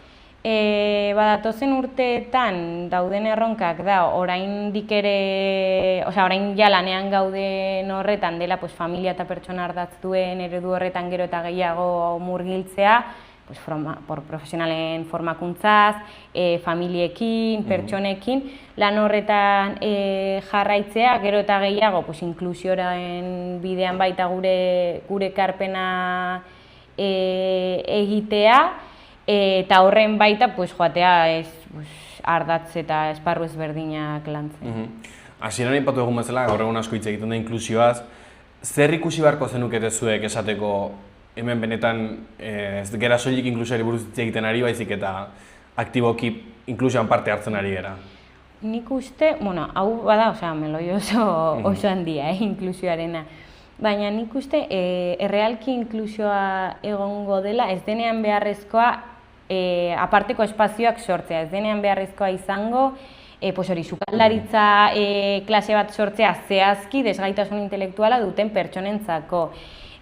Datozen urteetan dauden erronkak da, oraindik ere, orain ja lanean gauden horretan dela familia eta pertsona ardatz duen eredu horretan gero eta gehiago murgiltzea, profesionalen formakuntzaz, familiekin, pertsonekin, lan horretan jarraitzea, gero eta gehiago inklusioaren bidean baita gure ekarpena egitea, eta horren baita joatea ardatz eta esparru ezberdinak lantzen. Hasieran aipatu egun bezala, gaur egun asko hitz egiten da inklusioaz, zer ikusi beharko zenukete zuek esateko hemen benetan ez gara soilik inklusioari buruz hitz egiten ari baizik eta aktiboki inklusioan parte hartzen ari gara? Nik uste, hau bada, meloi oso handia, inklusioarena. Baina nik uste, errealki inklusioa egongo dela, ez denean beharrezkoa aparteko espazioak sortzea, ez denean beharrezkoa izango, sukaldaritza klase bat sortzea zehazki desgaitasun intelektuala duten pertsonentzako.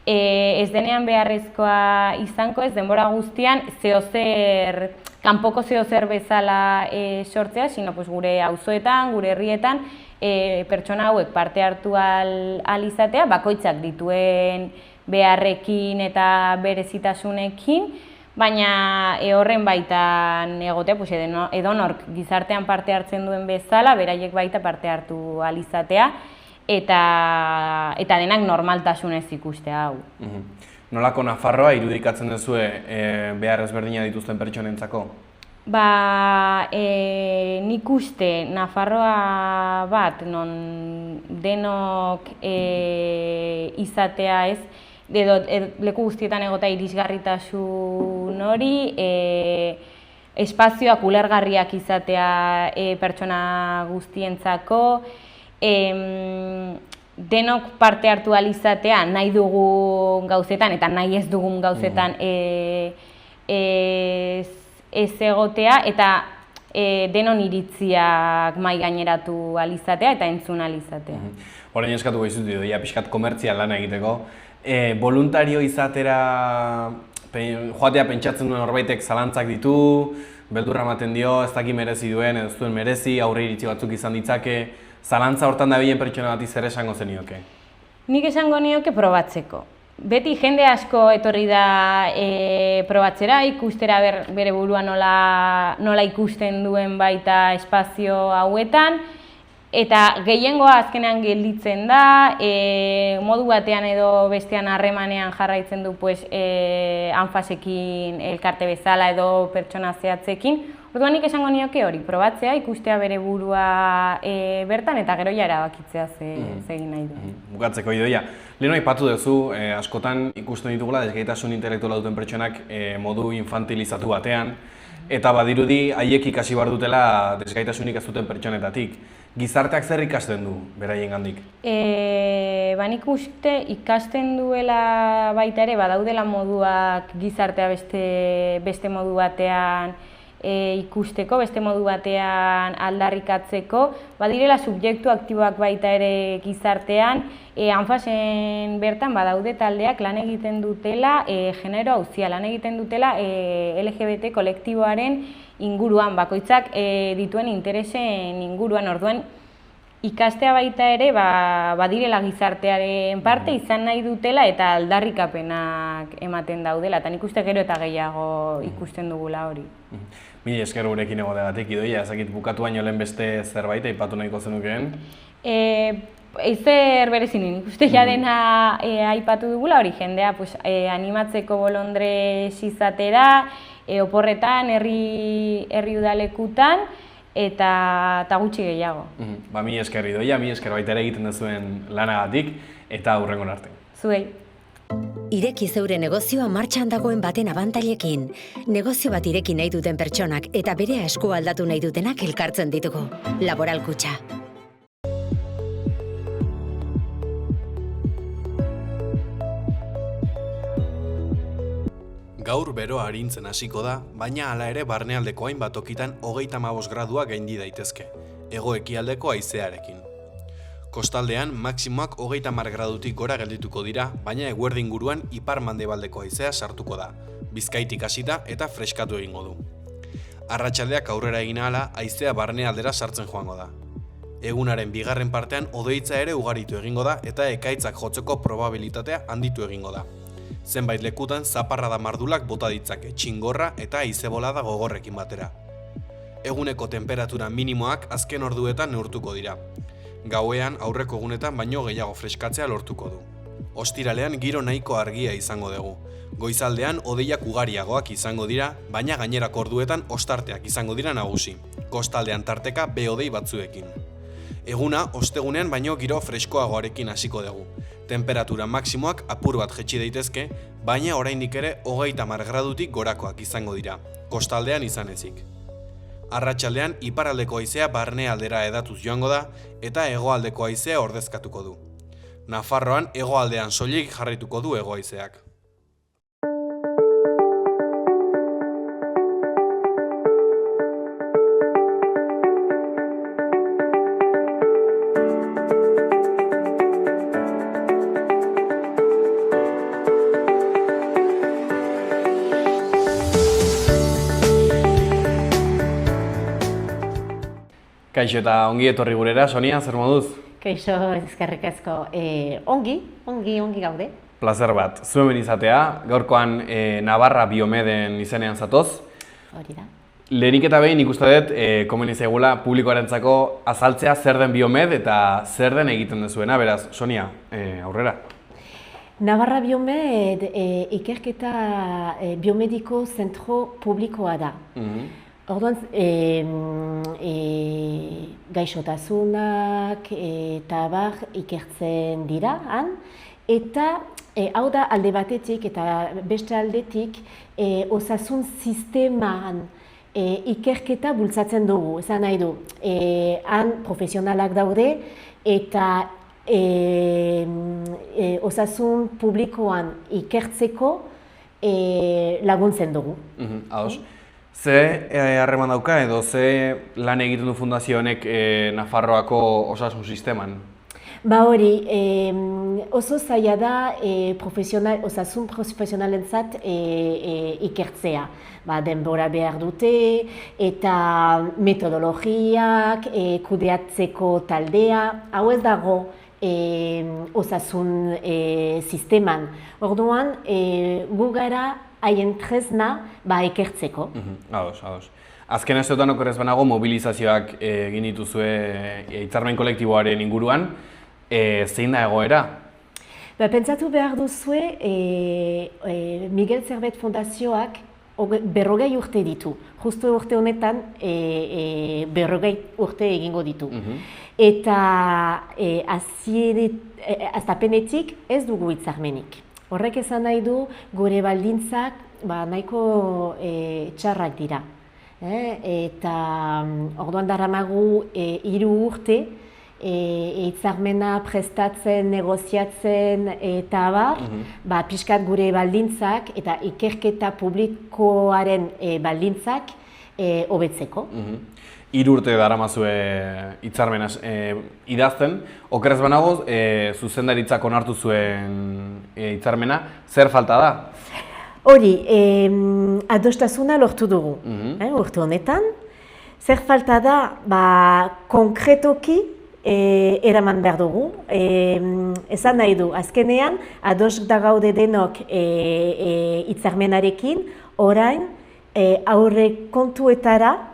Ez denean beharrezkoa izango, ez denbora guztian kanpoko zeozer bezala sortzea, sino gure auzoetan, gure herrietan, pertsona hauek parte hartu ahal izatea, bakoitzak dituen beharrekin eta berezitasunekin, baina horren baitan egotea, edonork gizartean parte hartzen duen bezala, beraiek baita parte hartu ahal izatea, eta denak normaltasunez ikustea hau. Nolako Nafarroa irudikatzen duzue behar ezberdina dituzten pertsonentzako? Nik uste Nafarroa bat non denok izatea ez, leku guztietan egotea irisgarritasun hori, espazioak ulergarriak izatea pertsona guztientzako, denok parte hartu ahal izatea nahi dugun gauzetan eta nahi ez dugun gauzetan ez egotea eta denon iritziak mahai gaineratu ahal izatea eta entzun ahal izatea. Orain eskatuko izut Idoia, pixkat komertzial lana egiteko. Voluntario izatera joatea pentsatzen duen horbaitek zalantzak ditu, beldurra ematen dio, ez daki merezi duen, ez duen merezi, aurre iritzi batzuk izan ditzake, zalantza hortan dabilen pertsona bati zer esango zenioke? Nik esango nioke probatzeko. Beti jende asko etorri da probatzera, ikustera bere burua nola ikusten duen baita espazio hauetan, eta gehiengoa azkenean gelditzen da, modu batean edo bestean harremanean jarraitzen du anfasekin elkarte bezala edo pertsona zehatzekin. Orduan nik esango nioke hori, probatzea, ikustea bere burua bertan eta gero ja erabakitzea zegin nahi du. Bukatzeko Idoia, lehen aipatu duzu, askotan ikusten ditugula desgaitasun intelektuala duten pertsonak modu infantilizatu batean, eta badirudi haiek ikasi behar dutela desgaitasunik ez duten pertsonetatik. Gizarteak zer ikasten du beraiengandik? Nik uste ikasten duela baita ere, badaudela moduak gizartea beste modu batean ikusteko, beste modu batean aldarrikatzeko, badirela subjektu aktiboak baita ere gizartean, anfasen bertan badaude taldeak lan egiten dutela genero auzia, lan egiten dutela LGBT kolektiboaren inguruan, bakoitzak dituen interesen inguruan, orduan ikastea baita ere badirela gizartearen parte izan nahi dutela eta aldarrikapenak ematen daudela, eta nik uste gero eta gehiago ikusten dugula hori. Mila esker gurekin egoteagatik, Idoia, ezakit bukatu baino lehen beste zerbait aipatu nahiko zenukeen? Ezer berezin, nik uste ja dena aipatu dugula hori, jendea animatzeko bolondrez izatera, oporretan, herri udalekutan, eta gutxi gehiago. Mila esker Idoia, mila esker baita ere egiten duzuen lanagatik, eta hurrengon arte. Zuei. Ireki zeure negozioa martxan dagoen baten abantailekin. Negozio bat ireki nahi duten pertsonak eta bere esku aldatu nahi dutenak elkartzen ditugu. Laboral Kutxa. Gaur beroa arintzen hasiko da, baina hala ere barnealdeko hainbat tokitan 35 gradua gaindi daitezke, hego-ekialdeko haizearekin. Kostaldean maximoak 30 gradutik gora geldituko dira, baina eguerdi inguruan ipar-mendebaldeko haizea sartuko da, Bizkaitik hasita eta freskatu egingo du. Arratsaldeak aurrera egin ahala, haizea barnealdera sartzen joango da. Egunaren bigarren partean hodeitza ere ugaritu egingo da eta ekaitzak jotzeko probabilitatea handitu egingo da. Zenbait lekutan zaparrada mardulak bota ditzake, txingorra eta haize-bolada gogorrekin batera. Eguneko temperatura minimoak azken orduetan neurtuko dira. Gauean aurreko egunetan baino gehiago freskatzea lortuko du. Ostiralean giro nahiko argia izango dugu. Goizaldean hodeiak ugariagoak izango dira, baina gainerako orduetan ostarteak izango dira nagusi. Kostaldean tarteka behodei batzuekin. Eguna ostegunean baino giro freskoagoarekin hasiko dugu. Temperatura maximoak apur bat jetxi daitezke, baina oraindik ere 30 gradutik gorakoak izango dira, kostaldean izan ezik. Arratsaldean iparraldeko haizea barnealdera edatuz joango da eta hegoaldeko haizea ordezkatuko du. Nafarroan hegoaldean soilik jarraituko du hego-haizeak. Kaixo eta ongi etorri gurera, Sonia, zer moduz? Kaixo, eskerrik asko. Ongi gaude. Plazer bat, zuen izatea, gaurkoan Navarra Biomeden izenean zatoz. Hori da. Lehenik eta behin ikuste dut, komeni zaigula publikoarentzako azaltzea zer den Biomed eta zer den egiten dezuena, beraz, Sonia, aurrera. Navarra Biomed ikerketa biomediko zentro publikoa da. Orduan, gaixotasunak eta bar ikertzen dira, eta hau da alde batetik eta beste aldetik osasun sistemaan ikerketa bultzatzen dugu, esan nahi du. Han profesionalak daude eta osasun publikoan ikertzeko laguntzen dugu. Ados. Ze harreman dauka edo ze lan egiten du fundazio honek Nafarroako osasun sisteman? Ba hori, oso zaila da osasun profesionalentzat ikertzea. Denbora behar dute eta metodologiak, kudeatzeko taldea, hau ez dago osasun sisteman. Orduan, gu gara haien tresna ikertzeko. Ados. Azken asteotan okerrez banago mobilizazioak egin dituzue hitzarmen kolektiboaren inguruan. Zein da egoera? Pentsatu behar duzue, Miguel Servet Fundazioak 40 urte ditu. Justu urte honetan 40 urte egingo ditu. Eta hastapenetik ez dugu hitzarmenik. Horrek esan nahi du gure baldintzak nahiko txarrak dira. Eta orduan daramagu 3 urte hitzarmena prestatzen, negoziatzen eta pixkat gure baldintzak eta ikerketa publikoaren baldintzak hobetzeko. 3 urte daramazue hitzarmena idazten, okerrez banago zuzendaritzak onartu zuen hitzarmena, zer falta da? Hori, adostasuna lortu dugu, urte honetan. Zer falta da, konkretoki eraman behar dugu. Esan nahi du, azkenean, ados da gaude denok hitzarmenarekin, orain aurre kontuetara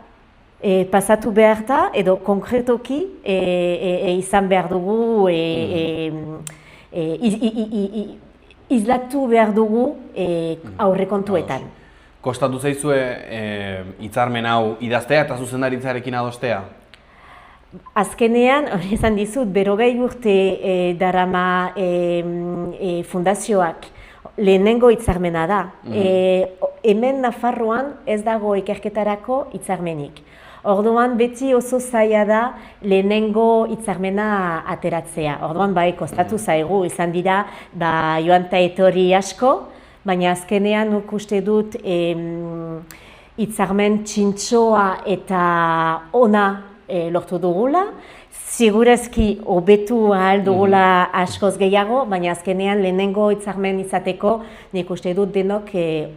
pasatu behar da, edo konkretoki izan behar dugu, izlatu behar dugu aurrekontuetan. Kostatu zaizue hitzarmen hau idaztea eta zuzendaritzarekin adostea? Azkenean, hori esan dizut, 40 urte darama fundazioak. lehenengo hitzarmena da. Hemen Nafarroan ez dago ikerketarako hitzarmenik. Orduan beti oso zaila da lehenengo hitzarmena ateratzea. Orduan bai, kostatu zaigu, izan dira joan eta etorri asko, baina azkenean nik uste dut hitzarmen txintxoa eta ona lortu dugula. Sigurezki hobetu ahal dugula askoz gehiago, baina azkenean lehenengo hitzarmen izateko nik uste dut denok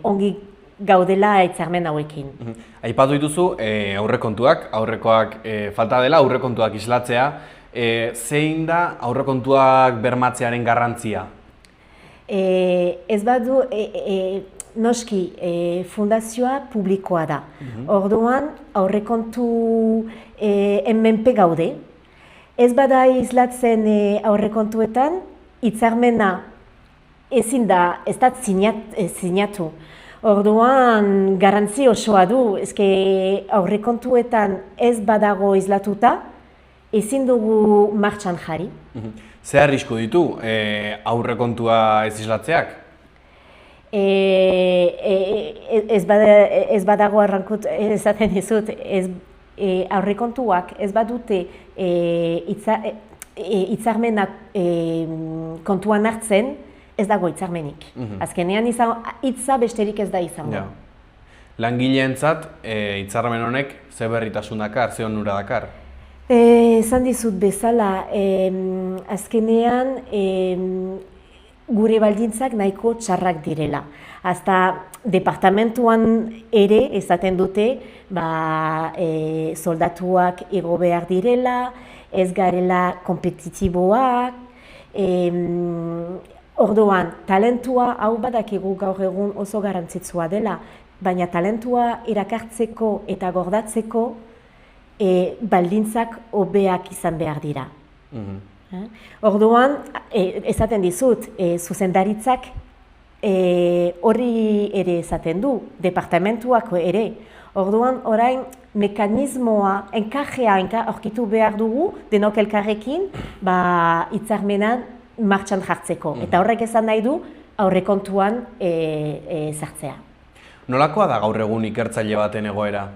ongi gaudela hitzarmen hauekin. Aipatu dituzu aurrekontuak, aurrekoak falta dela, aurrekontuak islatzea. Zein da aurrekontuak bermatzearen garrantzia? Ez badu, noski, fundazioa publikoa da. Orduan, aurrekontu hemenpe gaude. Ez bada islatzen aurrekontuetan, hitzarmena ezin da, ez da sinatu. Orduan, garrantzi osoa du, aurrekontuetan ez badago islatuta, ezin dugu martxan jarri. Ze arrisku ditu aurrekontua ez islatzeak? Ez badago arrankut, esaten dizut, aurrekontuak ez badute hitzarmenak kontuan hartzen, ez dago hitzarmenik. Azkenean hitza besterik ez da izango. Langileentzat hitzarmen honek ze berritasun dakar, ze onura dakar? Esan dizut bezala, azkenean gure baldintzak nahiko txarrak direla. Hasta departamentuan ere esaten dute soldatuak igo behar direla, ez garela kompetitiboak. Orduan, talentua hau badakigu gaur egun oso garrantzitsua dela, baina talentua irakartzeko eta gordatzeko baldintzak hobeak izan behar dira. Orduan, esaten dizut, zuzendaritzak horri ere esaten du, departamentuak ere. Orduan, orain, mekanismoa, enkajea aurkitu behar dugu, denok elkarrekin, hitzarmenan martxan jartzeko. Eta horrek esan nahi du, aurrekontuan sartzea. Nolakoa da gaur egun ikertzaile baten egoera?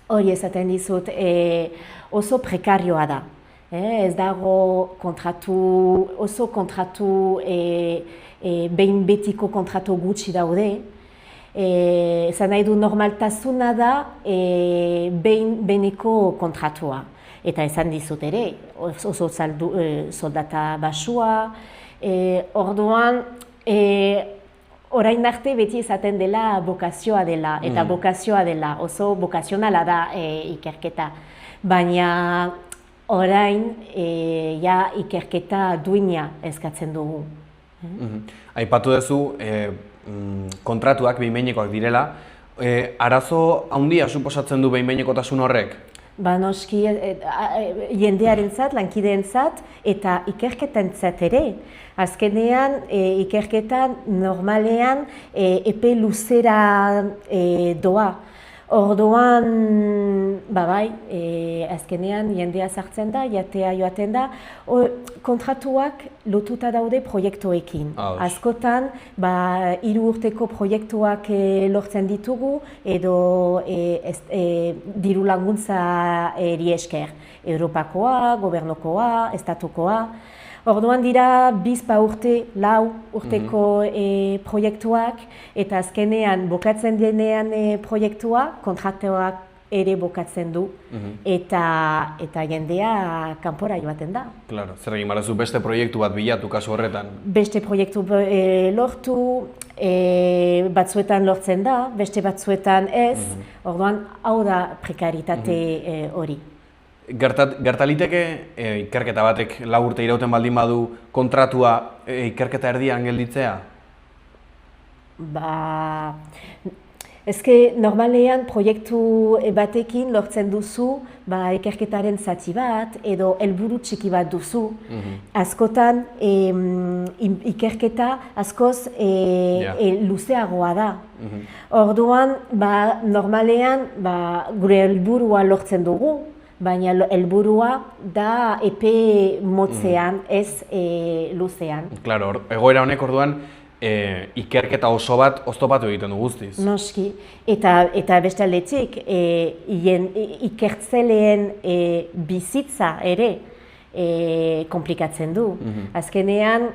Hori esaten dizut, oso prekarioa da. Ez dago oso kontratu, behin betiko kontratu gutxi daude. Esan nahi du normaltasuna da behineko kontratua. Eta esan dizut ere, oso soldata basua. Orduan, orain arte beti esaten dela bokazioa dela, eta bokazioa dela, oso bokazionala da ikerketa. Baina orain ikerketa duina eskatzen dugu. Aipatu duzu kontratuak behin-behinekoak direla. Arazo handia suposatzen du behin-behinekotasun horrek? Noski jendearentzat, lankideentzat eta ikerketentzat ere. Azkenean ikerketan normalean epe luzera doa. Orduan, azkenean jendea sartzen da, jatea joaten da, kontratuak lotuta daude proiektuekin. Askotan, 3 urteko proiektuak lortzen ditugu, edo diru laguntza eri esker. Europakoa, gobernokoa, estatukoa. Orduan dira 2 urte, 4 urteko proiektuak, eta azkenean bokatzen denean proiektua, kontratuak ere bokatzen du, eta jendea kanpora joaten da. Claro, zer egin barazu beste proiektu bat bilatu kasu horretan? Beste proiektu lortu, batzuetan lortzen da, beste batzuetan ez, orduan hau da prekaritate hori. Gertaliteke ikerketa batek 4 urte irauten baldin badu kontratua ikerketa erdian gelditzea? Normalean proiektu batekin lortzen duzu ikerketaren zati bat edo helburu txiki bat duzu. Askotan ikerketa askoz luzeagoa da. Orduan, normalean gure helburua lortzen dugu, baina helburua da epe motzean, ez luzean. Claro, egoera honek orduan ikerketa oso bat oztopatu egiten du guztiz. Noski, eta beste aldetik, ikertzeleen bizitza ere komplikatzen du. Azkenean,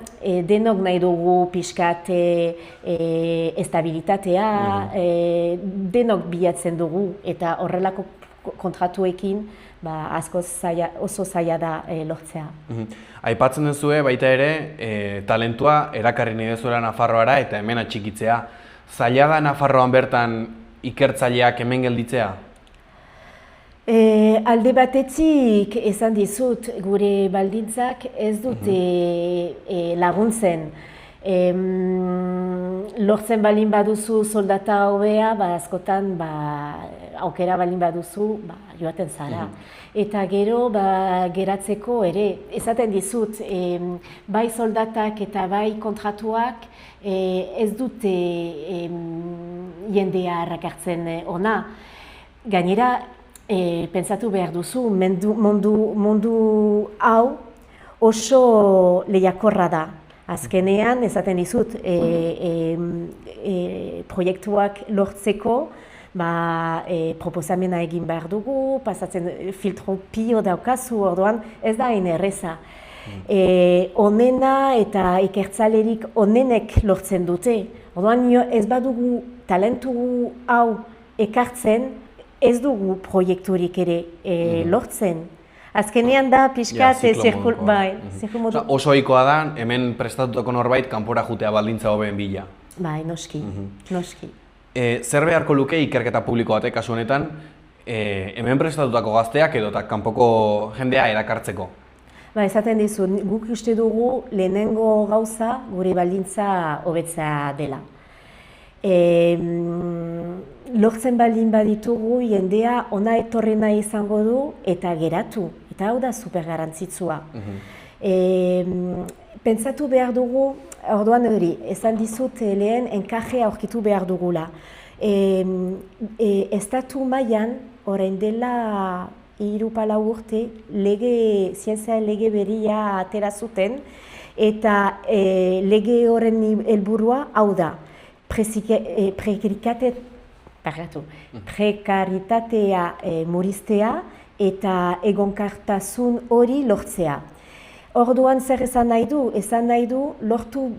denok nahi dugu pixkat estabilitatea, denok bilatzen dugu, eta horrelako kontratuekin oso zaila da lortzea. Aipatzen duzue baita ere, talentua erakarri nahi duzuela Nafarroara eta hemen atxikitzea. Zaila da Nafarroan bertan ikertzaileak hemen gelditzea? Alde batetik esan dizut, gure baldintzak ez dute laguntzen. Lortzen balin baduzu soldata hobea, askotan aukera balin baduzu joaten zara. Eta gero geratzeko ere, esaten dizut, bai soldatak eta bai kontratuak ez dute jendea harrakartzen ona. Gainera, pentsatu behar duzu, mundu hau oso lehiakorra da. Azkenean, esaten dizut, proiektuak lortzeko, proposamena egin behar dugu, pasatzen filtro pio daukazu, orduan ez da hain erreza. Onena eta ikertzalerik onenek lortzen dute. Orduan ez badugu talentu hau ekartzen, ez dugu proiekturik ere lortzen. Azkenean da pixkat zirkulu... Oso ohikoa da, hemen prestatutako norbait kanpora jutea baldintza hobeen bila. Bai, noski. Zer beharko luke ikerketa publiko batek kasu honetan, hemen prestatutako gazteak edo eta kanpoko jendea erakartzeko? Esaten dizu, guk uste dugu lehenengo gauza gure baldintza hobetzea dela. Lortzen baldin baditugu, jendea ona etorrena izango du eta geratu. Eta hau da super garantzitsua. Pentsatu behar dugu, orduan hori, esan dizut lehen enkajea aurkitu behar dugula. Estatu mailan, orain dela 3-4 urte, zientzia lege berria atera zuten, eta lege horren helburua hau da. Prekaritatea murriztea eta egonkartasun hori lortzea. Orduan zer esan nahi du? Esan nahi du lortu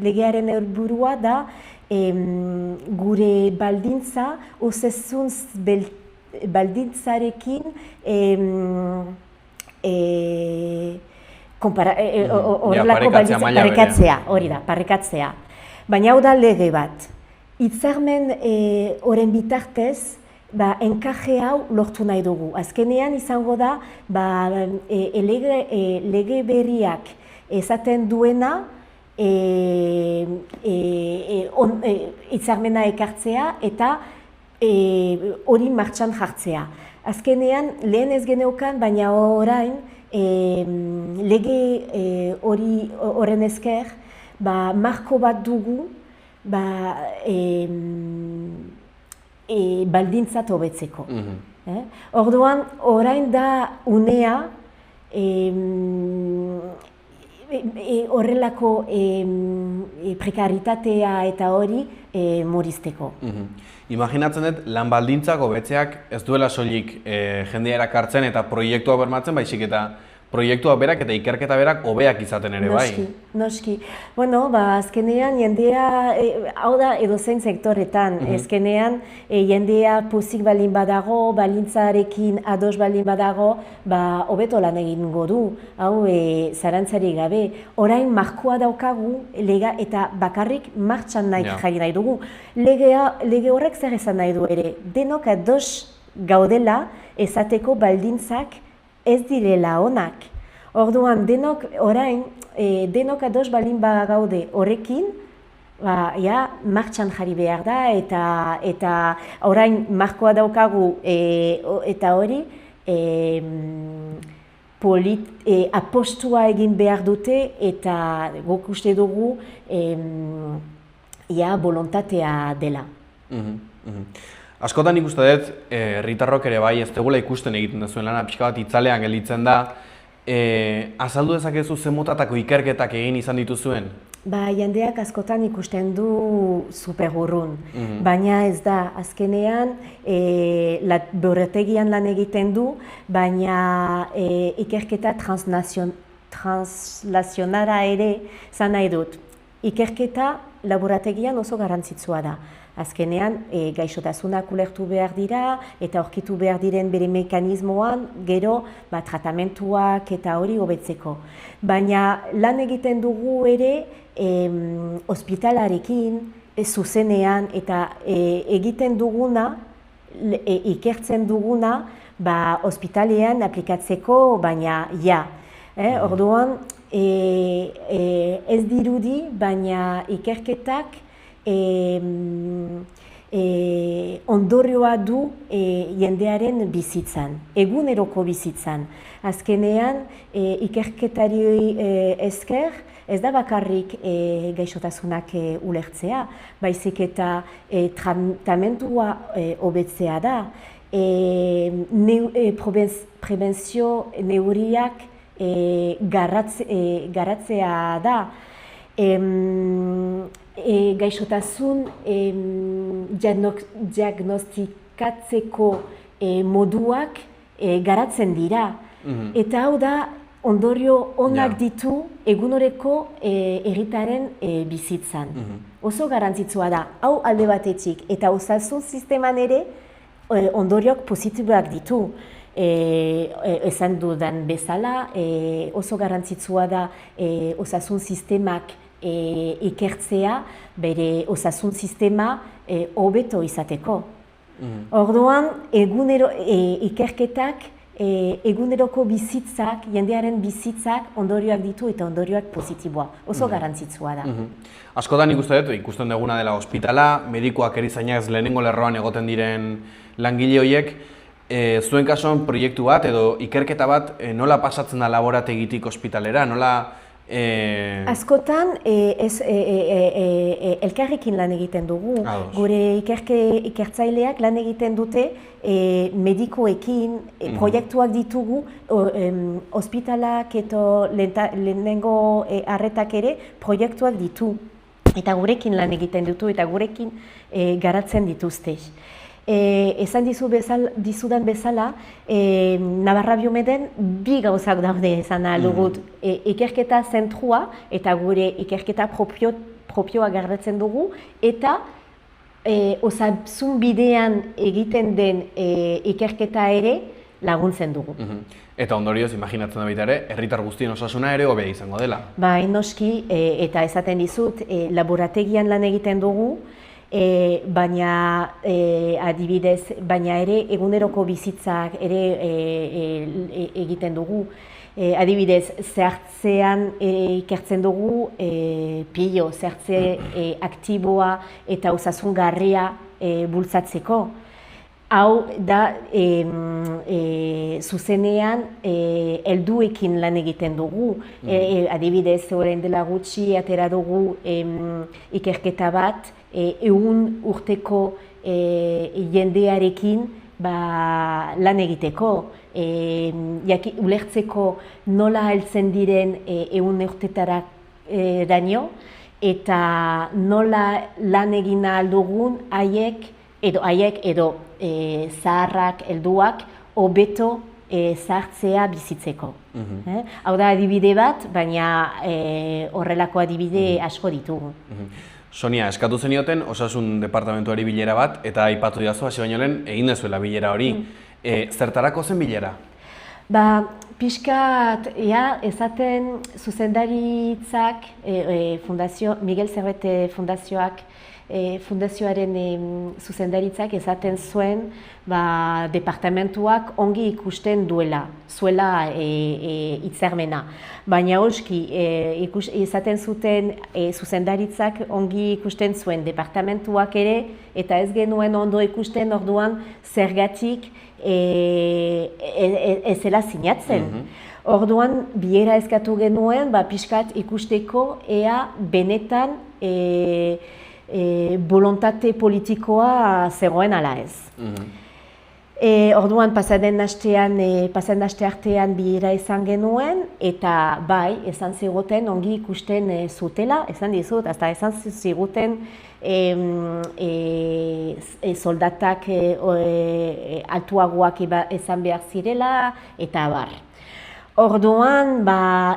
legearen helburua da gure baldintza osasun baldintzarekin parekatzea. Baina hau da lege bat. Hitzarmen horren bitartez, enkaje hau lortu nahi dugu. Azkenean izango da, lege berriak esaten duena hitzarmena ekartzea eta hori martxan jartzea. Azkenean, lehen ez geneukan, baina orain, lege horren esker, marko bat dugu baldintzat hobetzeko. Orduan, orain da unea horrelako prekaritatea eta hori murrizteko. Imaginatzen dut, lan baldintzak hobetzeak ez duela soilik jendea erakartzen eta proiektua bermatzen, baizik eta proiektua berak eta ikerketa berak hobeak izaten ere bai. Noski. Bueno, azkenean jendea, hau da edozein sektoretan, azkenean jendea pozik balin badago, balintzarekin ados balin badago, hobeto lan egingo du, hau zarantzarik gabe. Orain markoa daukagu eta bakarrik martxan jarri nahi dugu. Lege horrek zer esan nahi du ere, denok ados gaudela esateko baldintzak ez direla onak. Orduan, denok orain, denok ados balin gaude horrekin, martxan jarri behar da, eta orain markoa daukagu eta hori apostua egin behar dute eta guk uste dugu bolontatea dela. Askotan ikusten dut, herritarrok ere bai ez dugula ikusten egiten duzuen lana, pixka bat itzalean gelditzen da, Azaldu dezakezu ze motatako ikerketak egin izan dituzuen? Ba, jendeak askotan ikusten du superurrun, baina ez da, azkenean laborategian lan egiten du, baina ikerketa translazionara ere zan nahi dut. Ikerketa laborategian oso garrantzitsua da. Azkenean, gaixotasunak ulertu behar dira eta aurkitu behar diren bere mekanismoan gero tratamentuak eta hori hobetzeko. Baina lan egiten dugu ere ospitalarekin, zuzenean eta egiten duguna, ikertzen duguna ospitalean aplikatzeko, baina ja. Orduan, ez dirudi, baina ikerketak ondorioa du jendearen bizitzan, eguneroko bizitzan. Azkenean, ikerketari esker, ez da bakarrik gaixotasunak ulertzea, baizik eta tratamentua hobetzea da, prebentzio neurriak garatzea da, gaixotasun diagnostikatzeko moduak garatzen dira. Eta hau da, ondorio onak ditu egunoreko herritarren bizitzan. Oso garrantzitsua da, hau alde batetik, eta osasun sisteman ere ondorioak positiboak ditu. Esan dudan bezala, oso garrantzitsua da osasun sistemak ikertzea, bere osasun sistema hobeto izateko. Orduan, ikerketak eguneroko bizitzak, jendearen bizitzak ondorioak ditu eta ondorioak positiboa. Oso garrantzitsua da. Askotan ikusten duguna dela ospitala, medikuak erizainak lehenengo lerroan egoten diren langile horiek, zuen kasuan proiektu bat edo ikerketa bat nola pasatzen da laborategitik ospitalera, nola... Askotan elkarrekin lan egiten dugu. Gure ikertzaileak lan egiten dute medikoekin, proiektuak ditugu, ospitalak eta lehenengo arretak ere proiektuak ditu. Eta gurekin lan egiten ditu eta gurekin garatzen dituzte. Esan dizudan bezala, Navarra Biomeden bi gauzak daude esan alugut. Ikerketa zentrua eta gure ikerketa propioa garratzen dugu eta osasun bidean egiten den ikerketa ere laguntzen dugu. Eta ondorioz, imaginatzen da baita ere, herritar guztien osasuna ere hobea izango dela. Bai, noski, eta esaten dizut, laborategian lan egiten dugu, baina adibidez, baina ere eguneroko bizitzak ere egiten dugu. Adibidez, zertzean ikertzen dugu pilo, zertze aktiboa eta osasungarria bultzatzeko. Hau da zuzenean helduekin lan egiten dugu. Adibidez, orain dela gutxi atera dugu ikerketa bat 100 urteko jendearekin lan egiteko. Ulertzeko nola heltzen diren 100 urtetara daño eta nola lan egin ahal dugun haiek edo zaharrak, helduak, hobeto zahartzea bizitzeko. Hau da adibide bat, baina horrelako adibide asko ditugu. Sonia, eskatu zenioten osasun departamentuari bilera bat, eta aipatu didazu hasi baino lehen egin dezuela bilera hori. Zertarako zen bilera? Pixkat, esaten zuzendaritzak, Miguel Zerbet Fundazioak, fundazioaren zuzendaritzak esaten zuen departamentuak ongi ikusten zuela hitzarmena. Baina oski, esaten zuten zuzendaritzak ongi ikusten zuen departamentuak ere, eta ez genuen ondo ikusten orduan zergatik ez zela sinatzen. Orduan, bilera eskatu genuen, pixkat ikusteko ea benetan bolontate politikoa zegoen ala ez. Orduan pasaden aste artean bilera izan genuen, eta bai, esan ziguten ongi ikusten zutela, esan dizut, eta esan ziguten soldatak altuagoak izan behar zirela, eta bar. Orduan,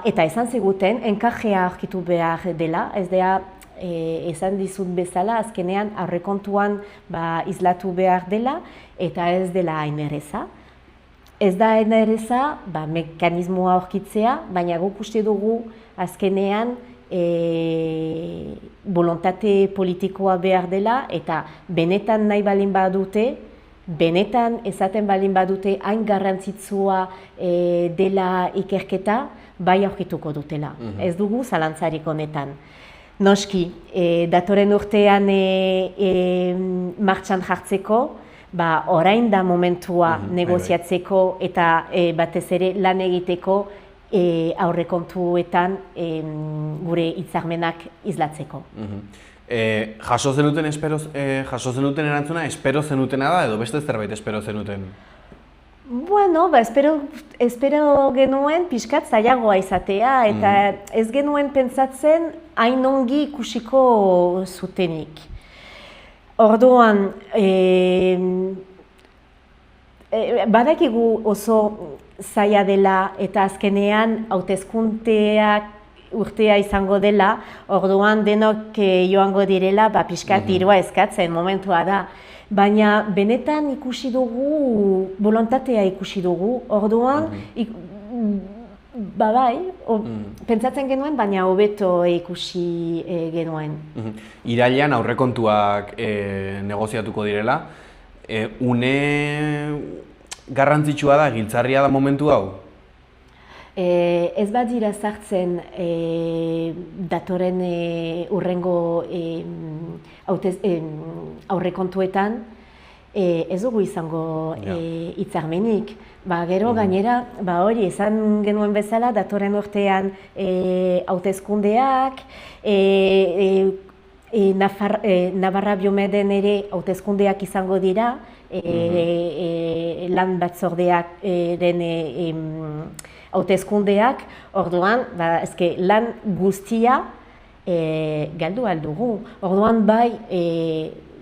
eta esan ziguten, enkajea aurkitu behar dela, ez da, esan dizut bezala, azkenean aurrekontuan islatu behar dela, eta ez dela hain erreza. Ez da hain erreza, mekanismoa aurkitzea, baina guk uste dugu azkenean bolontate politikoa behar dela, eta benetan nahi balin badute, benetan esaten balin badute hain garrantzitsua dela ikerketa, bai aurkituko dutela. Ez dugu zalantzarik honetan. Noski, datorren urtean martxan jartzeko, orain da momentua negoziatzeko eta batez ere lan egiteko aurrekontuetan gure hitzarmenak islatzeko. Jaso zenuten erantzuna, espero zenutena da edo beste zerbait espero zenuten? Bueno, espero genuen pixkat zailagoa izatea, eta ez genuen pentsatzen hain ongi ikusiko zutenik. Orduan, badakigu oso zaila dela eta azkenean hauteskundeak urtea izango dela, orduan denok joango direla, pixkat dirua eskatzen momentua da. Baina benetan ikusi dugu, bolontatea ikusi dugu, orduan, pentsatzen genuen, baina hobeto ikusi genuen. Irailean aurrekontuak negoziatuko direla, une garrantzitsua da, giltzarria da momentu hau? Ez bat dira sartzen datorren hurrengo aurrekontuetan, ez dugu izango hitzarmenik. Gero gainera, hori esan genuen bezala, datorren urtean hauteskundeak, Navarra Biomeden ere hauteskundeak izango dira, lan batzordeak hauteskundeak, orduan, lan guztia galdu aldugu. Orduan, bai,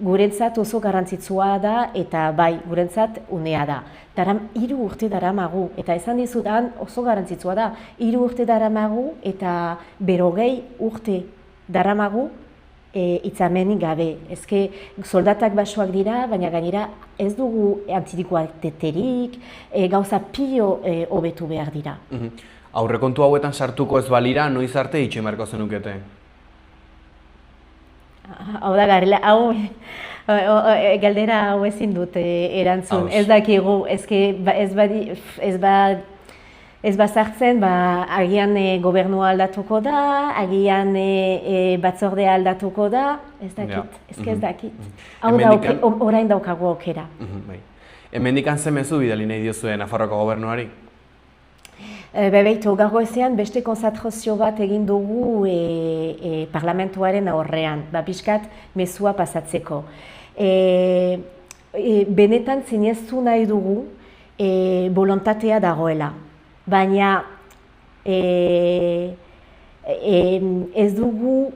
gurentzat oso garrantzitsua da, eta bai, gurentzat unea da. 3 urte daramagu, eta esan dizudan oso garrantzitsua da, 3 urte daramagu, eta 40 urte daramagu, hitzarmenik gabe. Ezke soldatak basoak dira, baina gainera ez dugu antzirikoateterik, gauza pilo hobetu behar dira. Aurrekontu hauetan sartuko ez balira, noiz arte itxi beharko zenukete? Hau da garela, galdera hau ezin dut erantzun. Ez dakigu, ez bazartzen, agian gobernua aldatuko da, agian batzordea aldatuko da, ez dakit. Hau da, orain daukagu aukera. Hemendik zemezu bidali nahi diozue Nafarroako gobernuari? Bebeitu, gaur goizean beste konzentrazio bat egin dugu parlamentuaren aurrean, pixkat mezua pasatzeko. Benetan zineztu nahi dugu bolontatea dagoela. Baina ez dugu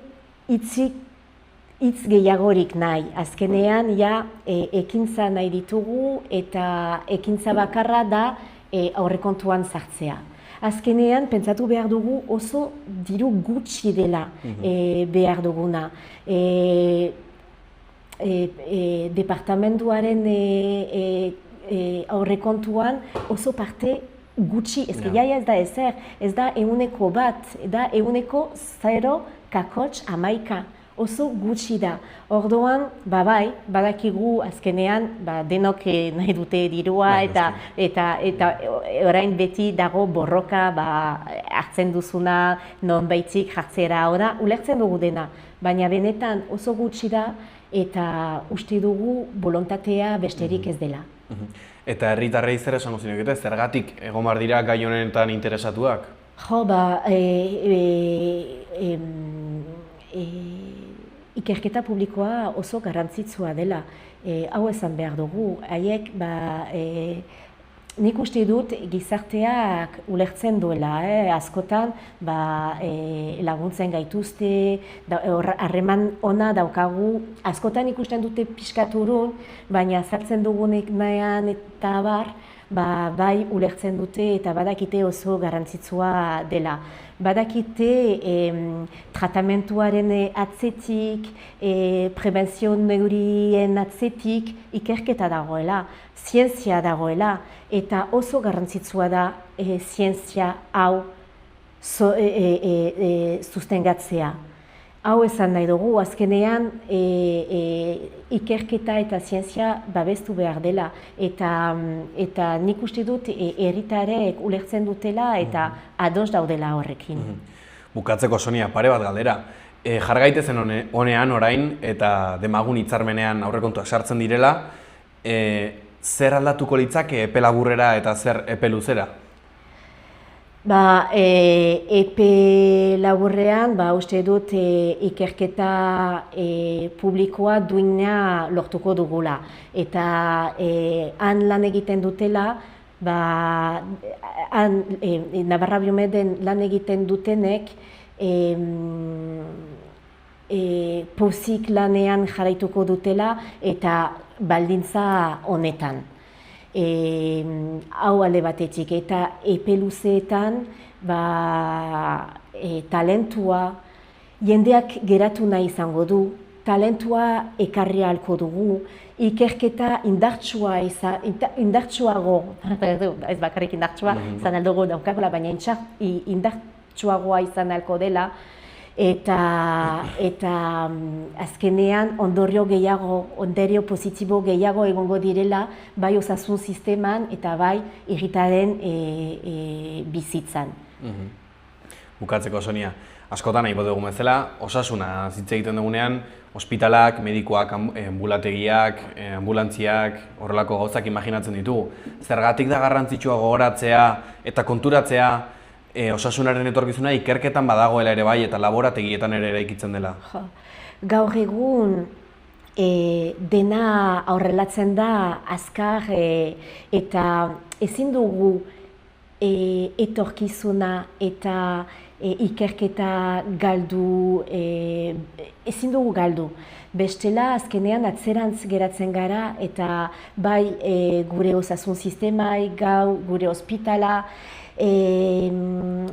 hitz gehiagorik nahi. Azkenean, ekintza nahi ditugu eta ekintza bakarra da aurrekontuan sartzea. Azkenean, pentsatu behar dugu oso diru gutxi dela behar duguna. Departamentuaren aurrekontuan oso parte gutxi, ez da ezer, ez da 100%, da 0,11, oso gutxi da. Orduan, bai, badakigu azkenean denok nahi dute dirua eta orain beti dago borroka hartzen duzuna non baitzik jartzera hona, ulertzen dugu dena, baina benetan oso gutxi da eta uste dugu bolontatea besterik ez dela. Eta herritarrei zer esango zenukete, zergatik egon behar dira gai honetan interesatuak? ikerketa publikoa oso garrantzitsua dela. Hau esan behar dugu, haiek nik uste dut gizarteak ulertzen duela, askotan laguntzen gaituzte, harreman ona daukagu, askotan ikusten dute pixkaturun, baina azaltzen dugunek nahean eta bai ulertzen dute eta badakite oso garrantzitsua dela. Badakite tratamentuaren atzetik, prebentzio neurrien atzetik ikerketa dagoela, zientzia dagoela, eta oso garrantzitsua da zientzia hau sustengatzea. Hau esan nahi dugu, azkenean ikerketa eta zientzia babestu behar dela, eta nik uste dut herritarrek ulertzen dutela eta ados daudela horrekin. Bukatzeko, Sonia, pare bat galdera. Jargaitezen honean orain eta demagun hitzarmenean aurrekontuak sartzen direla, zer aldatuko litzake epe laburrera eta zer epe luzera? Epe laburrean, uste dut ikerketa publikoa duina lortuko dugula. Eta han lan egiten dutela, Navarra Biomeden lan egiten dutenek pozik lanean jarraituko dutela eta baldintza honetan. Hau alde batetik eta epe luzeetan talentua jendeak geratu nahi izango du, talentua ekarri ahalko dugu, ikerketa indartsuago, ez bakarrik indartsua, izan aldugu daukagola, baina indartsuagoa izan ahalko dela, eta azkenean ondorio positibo gehiago egongo direla bai osasun sisteman eta bai herritarren bizitzan. Bukatzeko, Sonia, askotan nahi dugu bezala, osasuna hitz egiten dugunean, ospitalak, medikuak, ambulantziak, horrelako gauzak imaginatzen ditugu. Zergatik da garrantzitsua gogoratzea eta konturatzea osasunaren etorkizuna ikerketan badagoela ere bai eta laborategietan ere eraikitzen dela? Gaur egun dena aurrelatzen da azkar eta ezin dugu etorkizuna eta ikerketa galdu, ezin dugu galdu. Bestela azkenean atzerantz geratzen gara eta bai gure osasun sistemai, gure ospitala,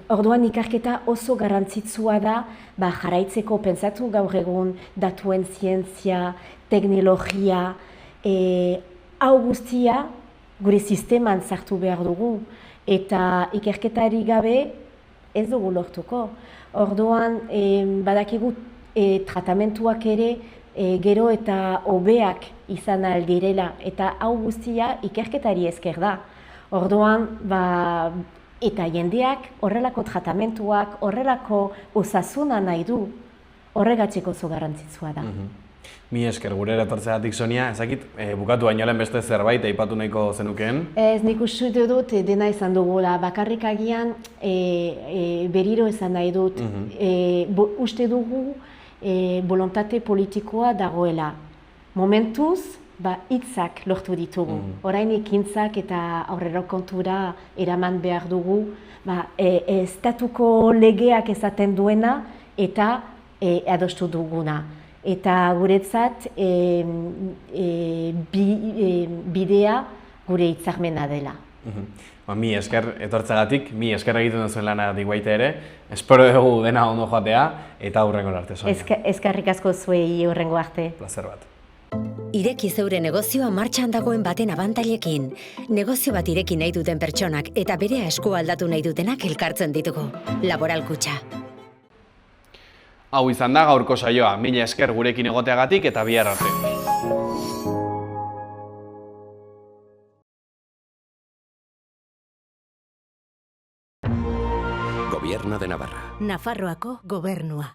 orduan ikerketa oso garrantzitsua da jarraitzeko pentsatu gaur egun datuen zientzia, teknologia, hau guztia gure sisteman sartu behar dugu eta ikerketari gabe ez dugu lortuko. Orduan badakigu tratamentuak ere gero eta hobeak izan ahal direla eta hau guztia ikerketari esker da. Orduan eta jendeak horrelako tratamentuak, horrelako osasuna nahi du, horregatik oso garrantzitsua da. Mi esker gure etortzeagatik, Sonia, ezakit bukatu baino lehen beste zerbait aipatu nahiko zenukeen? Ez, nik uste dut dena izan dugula, bakarrik agian berriro izan nahi dut. Uste dugu bolontate politikoa dagoela. Momentuz, hitzak lortu ditugu. Orain ekintzak eta aurrekontura eraman behar dugu, estatuko legeak esaten duena eta adostu duguna. Eta guretzat bidea gure hitzarmena dela. Mi esker etortzeagatik, mi esker egiten duzuen lanatik baita ere, espero dugu dena ondo joatea eta hurrengo arte, Sonia. Eskerrik asko zuei hurrengo arte. Plazer bat. Ireki zeure negozioa martxan dagoen baten abantailekin. Negozio bat ireki nahi duten pertsonak eta bere esku aldatu nahi dutenak elkartzen ditugu. Laboral Kutxa. Hau izan da gaurko saioa, mila esker gurekin egoteagatik eta bihar arte. Gobierno de Navarra. Nafarroako gobernua.